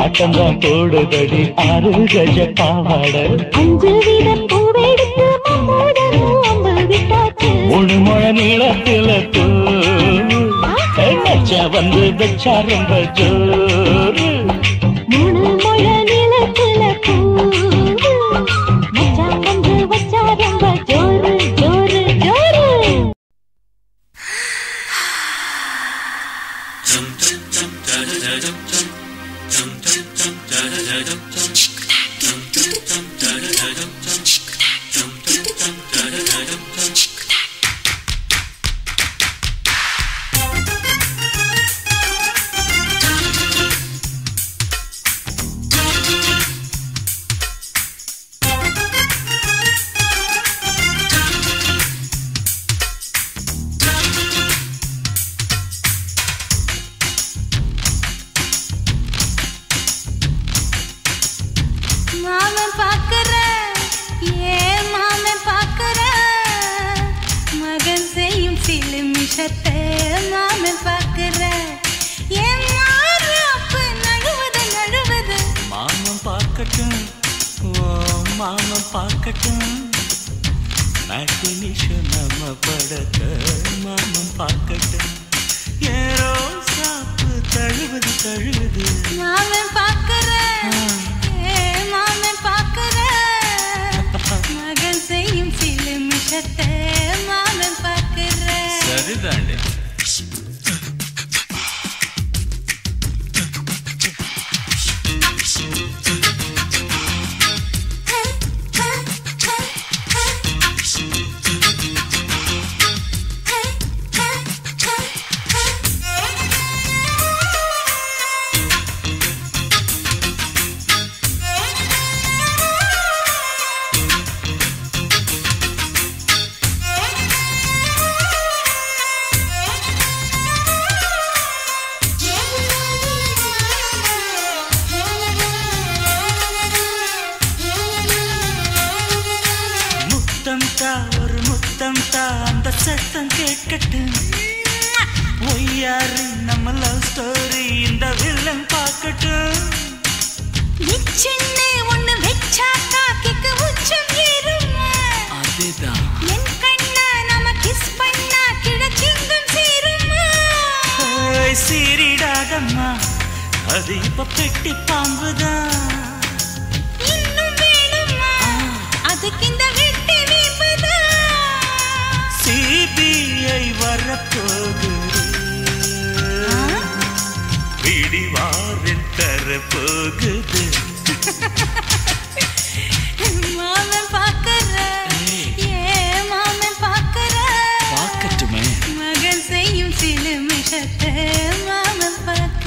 ஆட்டம்தான் போடுதடி 6 கஜ பாவாட 5 வீத பூவெடுத்து மம்மோடனும் அம்பு விட்டாச்சு 3 முழ நீளத்துல பூ மச்சா வந்து வச்சா ரொம்ப ஜோரு 3 முழ நீளத்துல மச்சான் வந்து வச்சா ரொம்ப ஜோரு ஜோரு ஜோரு மாமன் பார்க்கிறேன் ஏன் மாமன் பார்க்கிறேன் மகன் செய்யும் சில மிஷத்தை மாமன் பார்க்கிறேன் ஏன் மாறாப்பு நழுவது மாமன் பார்க்கட்டும் ஓ மாமன் பார்க்கட்டும் நாட்டு நிஷம் நம்ம படக்க மாமன் பார்க்கட்டும் ஏரோ சாப்பு தழுவுது மாமன் பார்க்கிறேன் ஏன் மாமன் பார்க்கிறேன் மகன் செய்யும் சில மிஷத்தை மாமன் பார்க்கிறேன் சரிதாண்டி ஒரு முத்தம் தா அந்த சத்தம் கேட்கட்டும் ஒய்யாரு நம்ம லவ் ஸ்டோரி இந்த வில்லன் பார்க்கட்டும் நிச்சயமே ஒண்ணு வெச்சா காக்கிக்கு உச்சம் ஏறுமா அதுதான் என் கண்ணா நாம கிஸ் பண்ணா கிழச்சிங்கம் சேருமா சீரிடாதம்மா அது இப்ப பெட்டி பாம்புதான் இன்னும் வேணுமா அதுக்கு இந்த வெட்டி வீம்புதான் சிபிஐ வரப்போகுது பிடிவாரில் தரப்போகுது மாமன் பார்க்கற ஏன் மாமன் பார்க்கற பார்க்கட்டுமே மகன் செய்யும் சில மிஷத்தை மாமன் பார்க்கற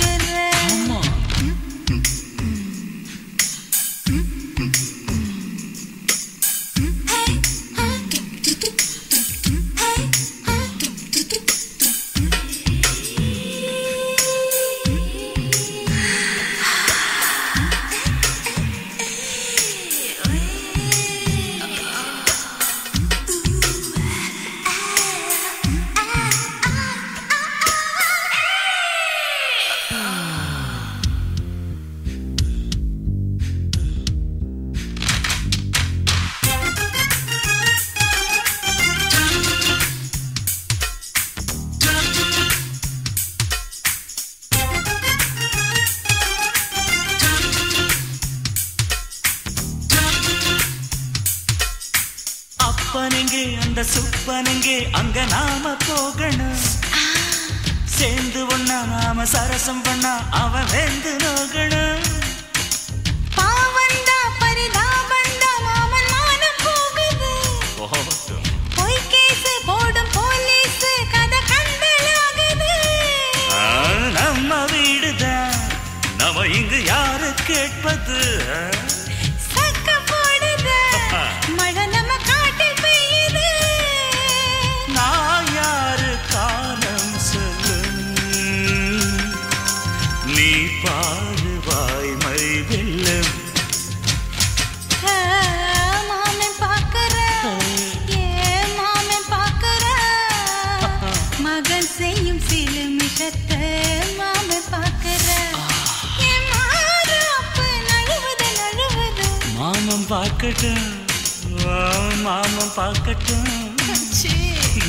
அப்பனங்கே அந்த சுப்பனங்கே அங்க நாம போகணும் சேர்ந்து ஒண்ணா நாம சரசம் பண்ணா அவன் வேந்து நோகணும் பாவந்தா பரிதாபந்தா மாமன் மானம் போகுது பொய் கேஸ் போடும் போலீஸ் கதை கண்டலாகுது நம்ம வீடுதான் நம்ம இங்கு யாரு கேட்பது பார்க்கட்டும் மாமன் பார்க்கட்டும்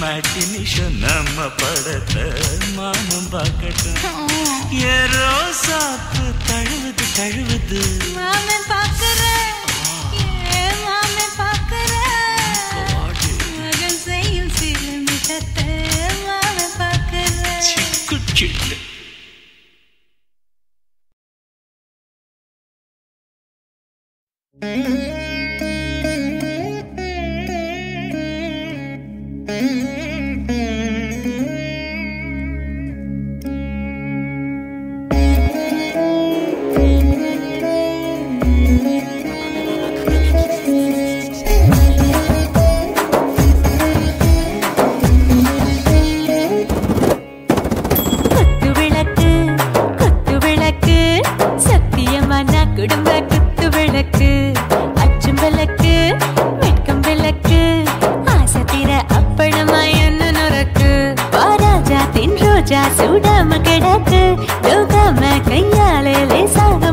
மேட்டினிஷ நம்ம படத்தை மாமன் பார்க்கட்டும் ஏரோ சாப்பு தழுவுது தழுவுது மாமன் பார்க்கிறேன் மாமன் பார்க்கிறேன் மகன் செய்யும் சிறு மிட்டத்தை மாமன் பார்க்கிறேன் சிக்கு சிட்டு ராஜா தென் ரோஜா சூடாம கிடக்கு நோக்காம கையால லேசாக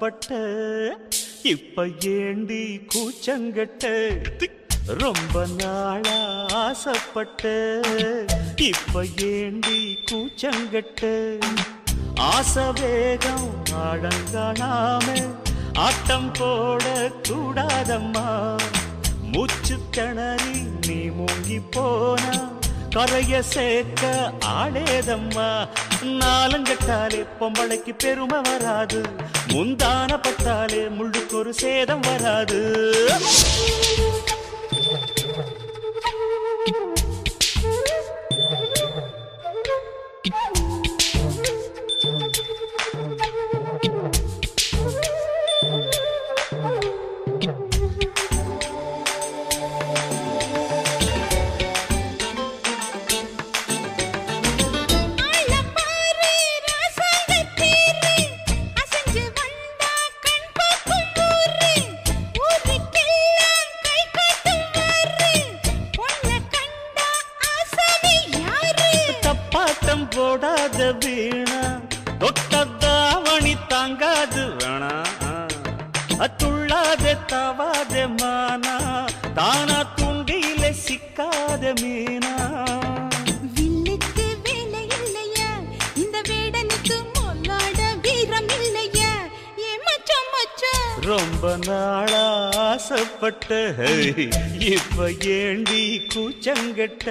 ஆசைப்பட்ட இப்ப ஏண்டி கூச்சங்கட்ட ரொம்ப நாளா ஆசைப்பட்ட இப்ப ஏண்டி கூச்சங்கட்ட ஆசை வேகம் ஆடங்கானாம ஆட்டம் போட கூடாதம்மா மூச்சு திணறி நீ மூங்கி போனா கரைய சேர்க்க ஆடேதம்மா நாலங்கட்டாலே பொம்பளைக்கு பெருமை வராது முந்தான பட்டாலே முள்ளுக்கு ஒரு சேதம் வராது போடாத வீணா தொட்டதாவணி தாங்காது வேணா துள்ளாத தவாத மானா தானா துண்டியில சிக்காத மீனா வில்லுக்கு வேலை இல்லையா இந்த வேடனுக்கு மொல்லாட வீரம் இல்லையா ஏ மச்சான் மச்சான் ரொம்ப நாளா ஆசைப்பட்ட இப்ப ஏண்டி கூச்சங்கட்ட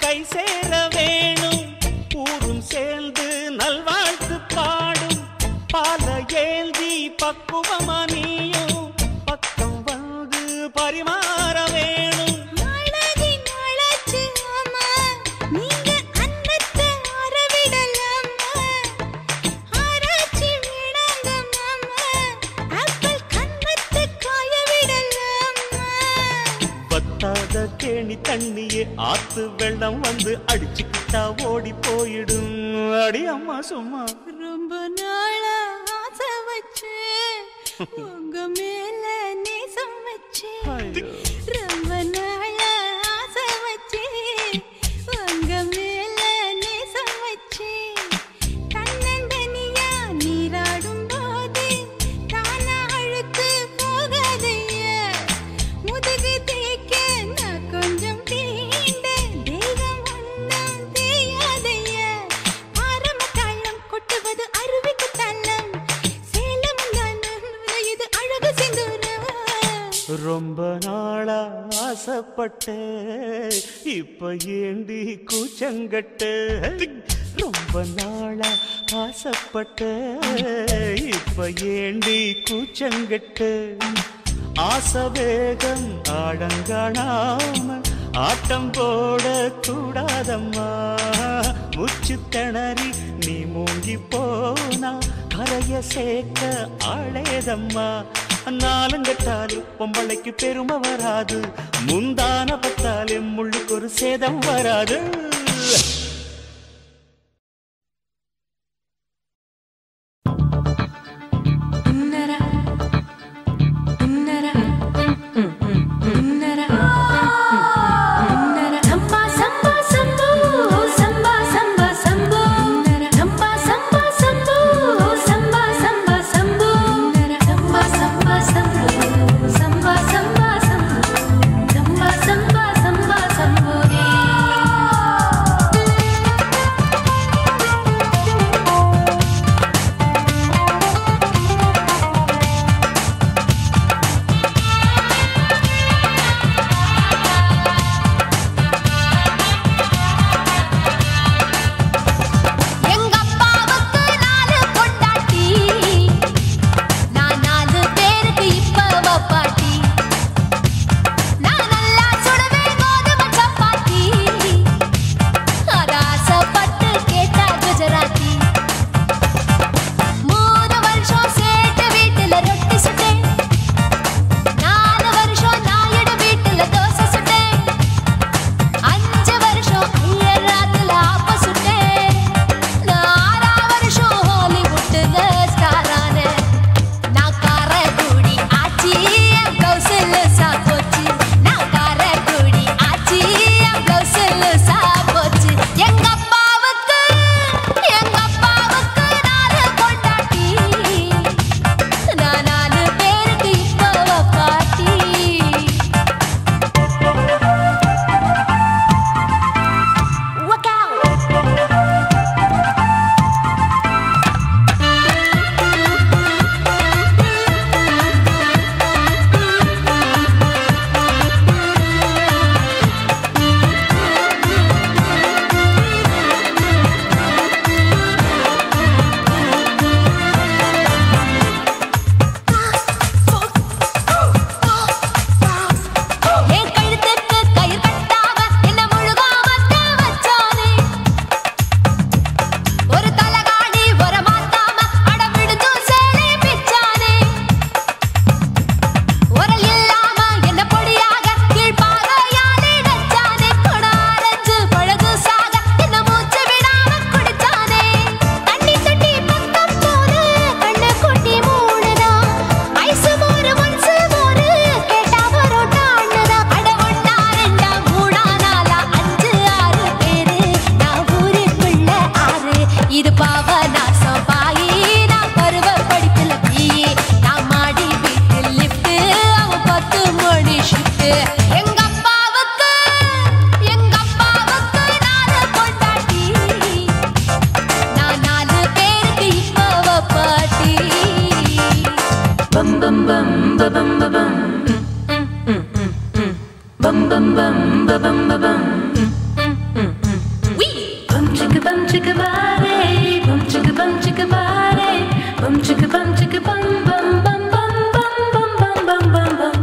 கை சேர வேணும் ஊரும் சேர்ந்து நல்வாழ்த்து பாடும் பால ஏந்தி பக்குவமா நீயும் பக்கம் வந்து பரிமாற வேணும் கேணி தண்ணியே ஆத்து வெள்ளம் வந்து அடிச்சுக்கிட்டா ஓடி போயிடும் அடி அம்மா சும்மா ரொம்ப நாளா ஆசை வச்சு உங்க மேல நேசம் வச்சு ரொம்ப நாளா ஆசை வச்சு உங்க மேல நேசம் வச்சு தன்னந்தனியா நீராடும் போது தானா அழுத்து போகாதைய முதுகு தேய்க்க நான் கொஞ்சம் தீண்ட தெய்வம் ஒன்றும் தெரியாதைய ஆரம்ப தாளம் கொட்டுவது அருவிக்கு தள்ளம் சேலம் இது அழகு செந்தூரம் ரொம்ப நாளா ஆசைப்பட்ட இப்ப ஏண்டி கூச்சங்கட்ட ரொம்ப நாளா ஆசைப்பட்ட இப்ப ஏண்டி கூச்சங்கட்ட ஆசை வேகம் ஆடங்கானாம ஆட்டம் போட கூடாதம்மா மூச்சு திணறி நீ மூங்கி போனா கரைய சேர்க்க ஆளேதம்மா நாலுங்கட்டாலே பொம்பளைக்கு பெருமை வராது முந்தான பட்டாலே முள்ளுக்கு ஒரு சேதம் வராது Samba, samba, samba, samba, samba, எங்க அப்பாவுக்கு நாலு பொண்டாட்டி, நான் 4 பேருக்கு இப்ப பாட்டி. பம் பம் பம் பம் பம் bum bum bum bum bum bum bum chicka body bum chicka body bum chicka bum bum bum bum bum bum bum bum bum.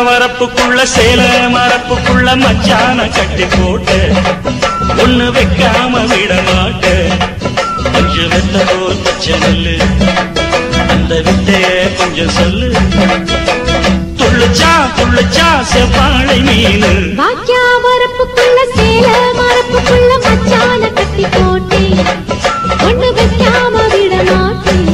வரப்புக்குள்ள சேல மரப்புக்குள்ள மச்சான கட்டி போட்டு ஒண்ணு வைக்காம விட மாட்ட கொஞ்ச வெத்த போல் பச்சை நெல்லு அந்த வித்தைய கொஞ்சம் சொல்லு துள்ளுச்சா செவ்வாழை மீனு வாக்கியா வரப்புக்குள்ள சேல மரப்புக்குள்ள மச்சான கட்டி போட்டு ஒண்ணு வைக்காம விட மாட்டேன்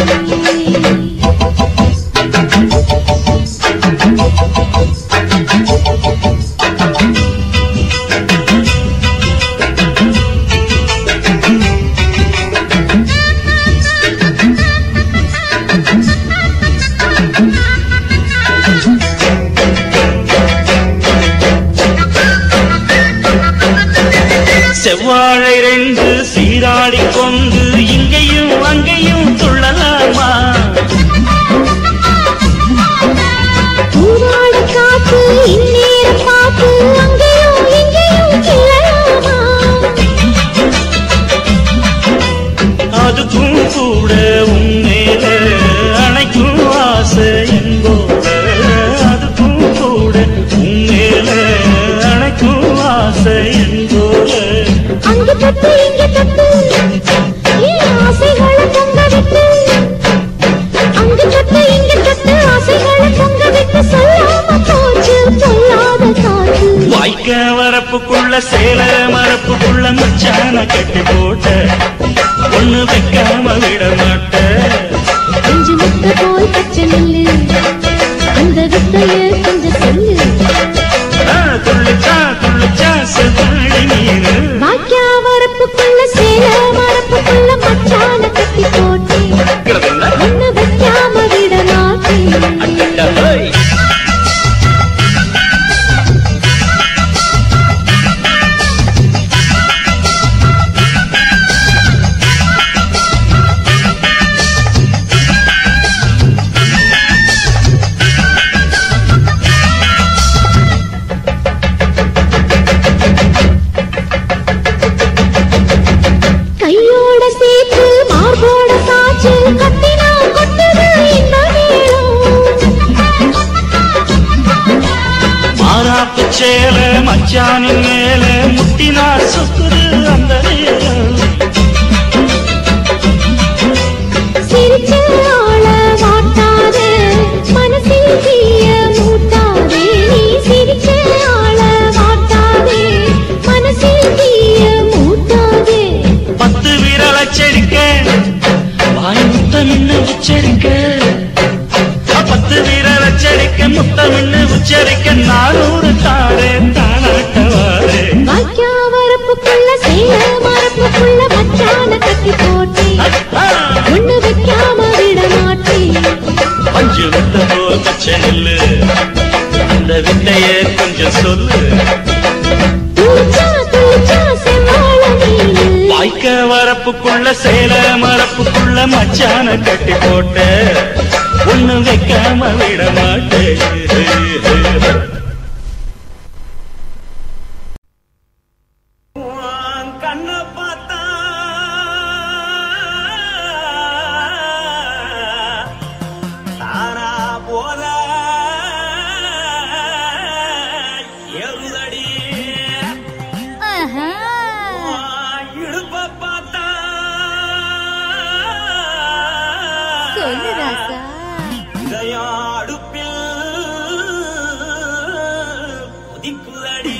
செவ்வாழை 2 சீராடி கொண்டு இங்கேயும் அங்கேயும் துள்ளலாமா ஊராடு காத்து இந்நேர பாத்து அங்கேயும் இங்கேயும் கிளலாமா அதுக்கும் கூட உன்மேல அணைக்கும் ஆசை என்போட அதுக்கும் கூட உன்மேல அணைக்கும் ஆசை என்போட அங்க தட்டு இங்க தட்டு ஏன் ஆசைகளை பொங்க விட்டு அங்க தட்டு இங்க தட்டு ஆசைகளை பொங்க விட்டு சொல்லாம போச்சு சொல்லாத காத்து வாய்க்க வரப்புக்குள்ள சேல மரப்புக்குள்ள மச்சான கட்டி போட்ட ஒண்ணு வைக்காம விட மாட்ட மச்சானின் மேல முட்டினார் சொக்குது அந்த நேரம். சிரிச்ச ஆள வாட்டாதே மனசில் தீய மூட்டாதே நீ சிரிச்ச ஆள வாட்டாதே மனசில் தீய மூட்டாதே 10 விரல செடிக்க வாய் முத்தமின்னு உச்சரிக்க 10 விரல செடிக்க முத்தமின்னு உச்சரிக்க 400 தாரே தானாட்டவாரே வாய்க்கா வரப்புக்குள்ள சேல மரப்புக்குள்ள மச்சான கட்டி போட்டே ஒண்ணு வைக்காம விட மாட்டே பஞ்சு விட்ட போல் பச்சை நெல்லு அந்த வித்தைய கொஞ்சம் சொல்லு துளிச்சா துளிச்சா செவ்வாழ நீனு வாய்க்க வரப்புக்குள்ள சேல மரப்புக்குள்ள மச்சான கட்டி போட்ட ஒண்ணு வைக்காம விட மாட்டேன். கண்ண பார்த்தா தானா போல எருதடி இடுப்ப பார்த்தா சொல்லு ராசா இதயம் அடுப்பில் உதிக்குதடி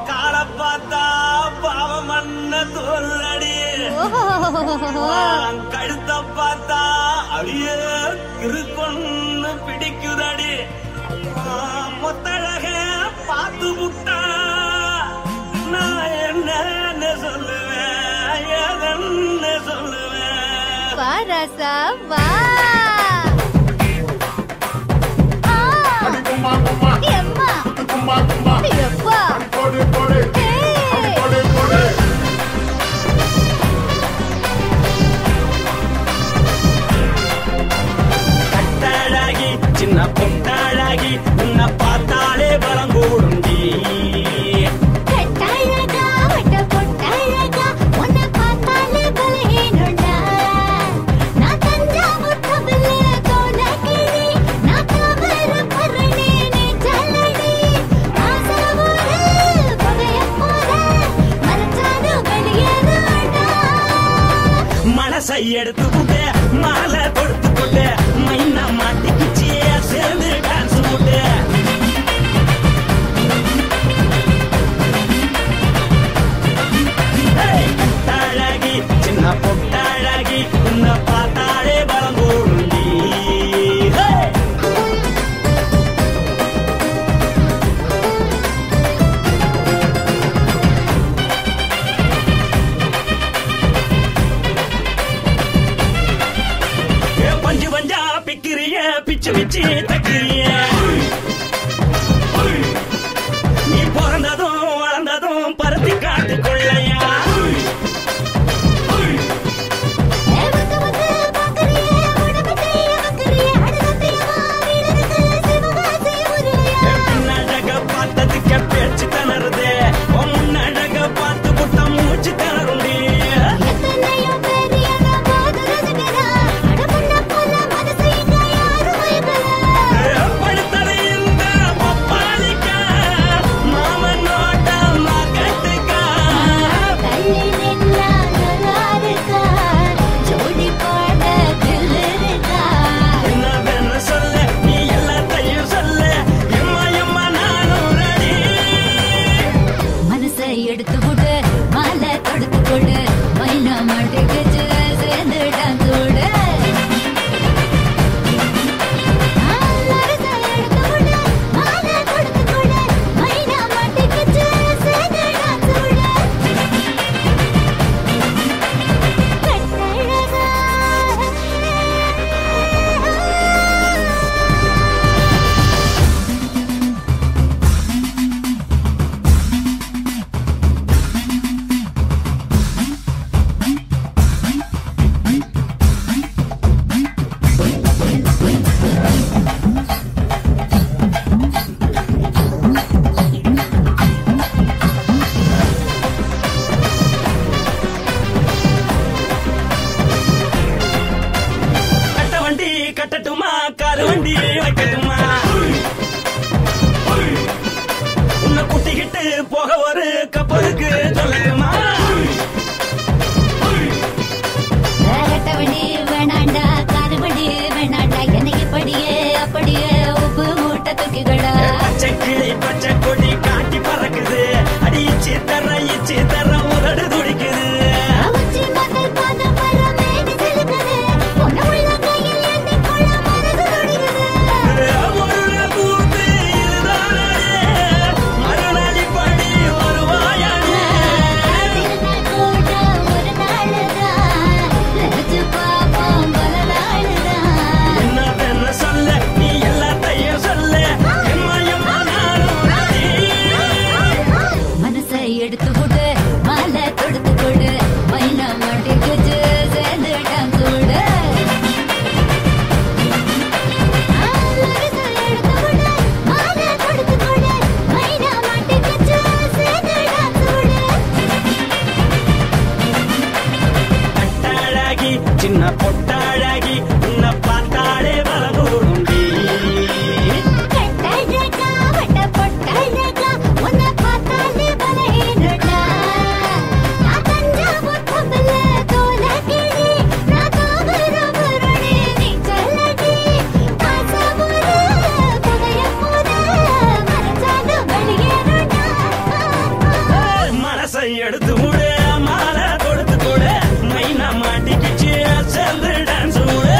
கால பார்த்தா பாவம் மண்ண தோல்றடி கழுத்த பார்த்தா அடிய இருக்கொன்னு பிடிக்குதடி மொத்தழக பார்த்து விட்டா நான் என்ன சொல்லுவேன் எதன்னு சொல்லுவேன் வா ராசா வா கட்டழகி சின்ன பொட்டழகி உன்னை பார்த்தாலே பலம் கூடுண்டி கட்டழகா வட்ட பொட்டழகா உன்னை பார்த்தாலே பலஹீனண்டா நான் தஞ்சாவூர் கவிலே கோலகிரி நான் கவர பரணி நீ ஜல்லடி ஆசவூரு பகைய போல மரச்சாடு வெளியேறாடா மனசை எடுத்து போட்டு மாலை கொடுத்து போட்டு மைனா மாட்டிக்கிச்சு சேர்ந்து டான்ஸ் போட்டு கட்டழகி சின்ன பொட்டழகி உன்னை பார்த்தாலே பலம் கூடுண்டி பஞ்சு பஞ்சா பிக்கிறிய பிச்சு பிச்சு தக்கிறிய நீ பிறந்ததும் வளர்ந்ததும் பருத்தி காட்டு கொள்ளையா வந்து வந்து பாக்கறியே உடம்பத்தைய வக்கறியே அடுத்தத்தையவா வீரருக்கு சிவகாசி உருளையா பின்னழக பார்த்ததுக்கு பேச்சு தளருது முன்னழக பார்த்து புட்டம் மூச்சு தளருண்டி எத்தனையோ பேர் என்ன போது ரசிக்கிறா அடமுன்ன போல மனசை இங்க யாரும் வைக்கல பொட்டாழகி உன்னை பார்த்தாலே பலகோடுண்டி கட்டழகா வட்ட பொட்டழகா உன்னை பார்த்தாலே பலகேடுடா நான் தஞ்சாவூர் கம்பல தோல கிளி நான் காவரபுரணி நீ சொல்லடி காசபுர புகைய போத மனசால வெளியேறுடா மனசை எடுத்து விடு மாலை கொடுத்து கொடு மைனா மாட்டிக்கிச்சு சேர்ந்து டான்ஸ் விடு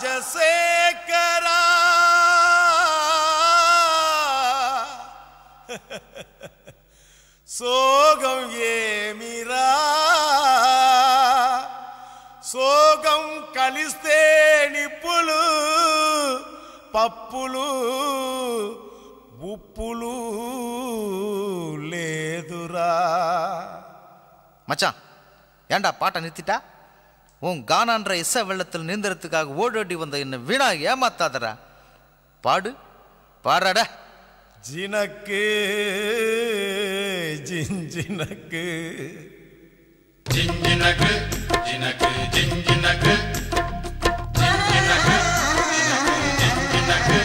ராஜசேகரா சோகம் ஏமிரா సోగం కలిస్తే నిప్పులు పప్పులు ఉప్పులు లేదురా. மச்சான் ஏண்டா பாட்டை நிறுத்திட்டா? உன் கானான்ற இசை வெள்ளத்தில் நீந்தறதுக்காக ஓடோடி வந்த என்ன வீணா ஏமாத்தாதரா. பாடு பாடுறாடா. ஜினக்கு ஜிஞ்சினக்கு ஜிஞ்சினக்கு ஜினக்கு ஜிஞ்சினக்கு ஜிஞ்சினக்கு ஜிஞ்சினக்கு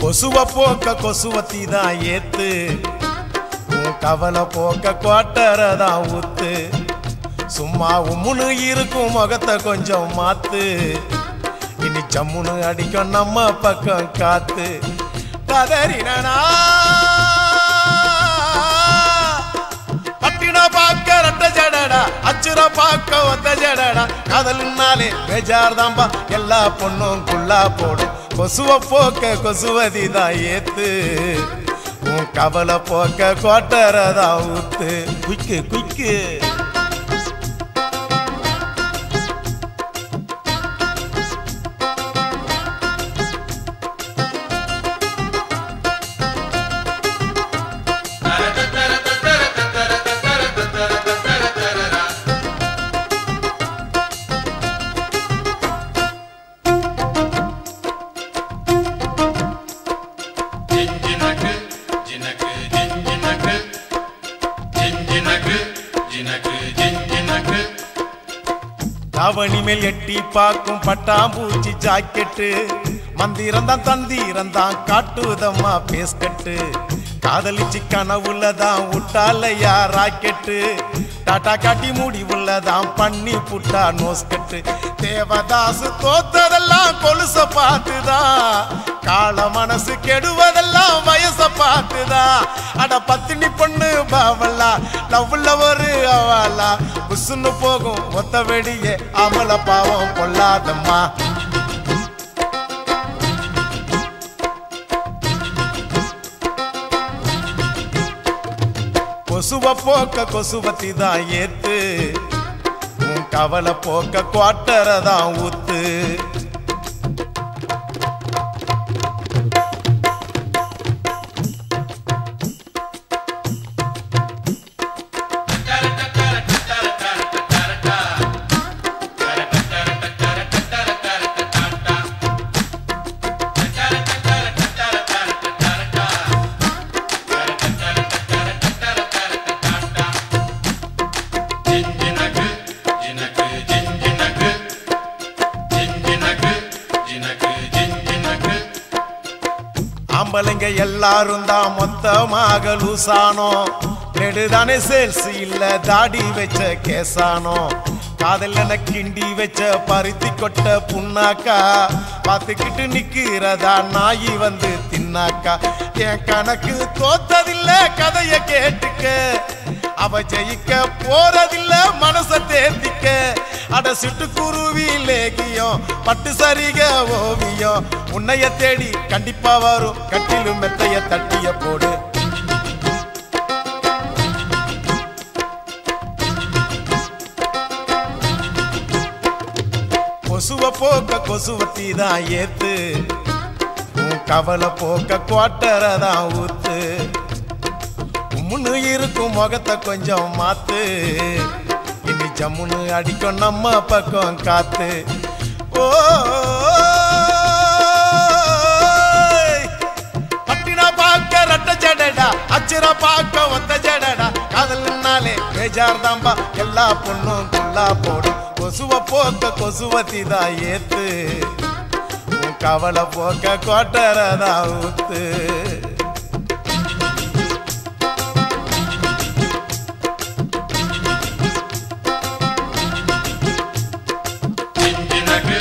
கொசுவ போக்க கொசுவத்தி தான் ஏத்து உன் கவலை போக்க குவாட்டரதான் ஊத்து சும்மா உம்முன்னு இருக்கும் முகத்தை கொஞ்சம் மாத்து இனி ஜம்முன்னு அடிக்கும் நம்ம பக்கம் காத்து கதறினா பட்டின பாக்க ரெட்ட ஜடடா அச்சுர பாக்க ஒத்த ஜடடா காதல்னாலே பேஜார் தாம்பா எல்லா பொண்ணும் குள்ளா போடும் கொசுவ போக்க கொசுவதி தான் ஏத்து உன் கவலை போக்க கோட்டரதான் ஊத்து குய்க்கு குய்க்கு. அவனி மேல் எட்டி பார்க்கும் பட்டாம்பூச்சி ஜாக்கெட்டு மந்திரந்தான் தந்திரந்தான் காட்டுதம்மா பேஸ்கட்டு காதலிச்சு கனவுள்ளதான் விட்டாலையா ராக்கெட்டு டாட்டா காட்டி மூடி உள்ளதான் பண்ணி புட்டா நோஸ்கட்டு தேவதாசு தோத்ததெல்லாம் கொலுச பார்த்துதான் கால மனசு கெடுவதெல்லாம் வயச பார்த்துதான் அட பத்தினி பொண்ணு பாவல்லா லவ்ல ஒரு அவலா புசுன்னு போகும் ஒத்த வெடியே அமல பாவம் கொள்ளாதம்மா. கொசுவ போக்க கொசுவத்தி தான் ஏத்து உன் கவலை போக்க குவாட்டரதான் ஊத்து. ஆம்பளைங்க எல்லாரும் தான் மொத்தமாக லூசானோ நெடுதானே சேல்ஸ் இல்ல தாடி வச்ச கேசானோ காதல் என கிண்டி வச்ச பருத்தி கொட்ட புண்ணாக்கா பார்த்துக்கிட்டு நிக்கிறதா நாயி வந்து தின்னாக்கா என் கணக்கு தோத்ததில்ல கதைய கேட்டுக்க அவ ஜெயிக்க போறதில்ல மனச தேர்த்திக்க அட சிட்டுக்குருவி லேகியம் பட்டு சரிக ஓவியம் உன்னைய தேடி கண்டிப்பா வரும் கட்டிலும் மெத்தைய தட்டிய போடு. கொசுவ போக்க கொசுவத்தி தான் ஏத்து உன் கவலை போக்க குவாட்டரதான் ஊத்து உம்முன்னு இருக்கும் முகத்தை கொஞ்சம் மாத்து இனி ஜம்முன்னு அடிக்கும் நம்ம பக்கம் காத்து. ஓ பட்டினா பாக்க ரெட்ட ஜடடா அச்சுர பாக்க ஒத்த ஜடடா காதல்னாலே பேஜார் தாம்பா எல்லா பொண்ணும் குள்ளா போடும் கொசுவ போக்க கொசுவத்தி தான் ஏத்து உன் கவலை போக்க கோட்டரதான் ஊத்து. ஜிஞ்சினக்கு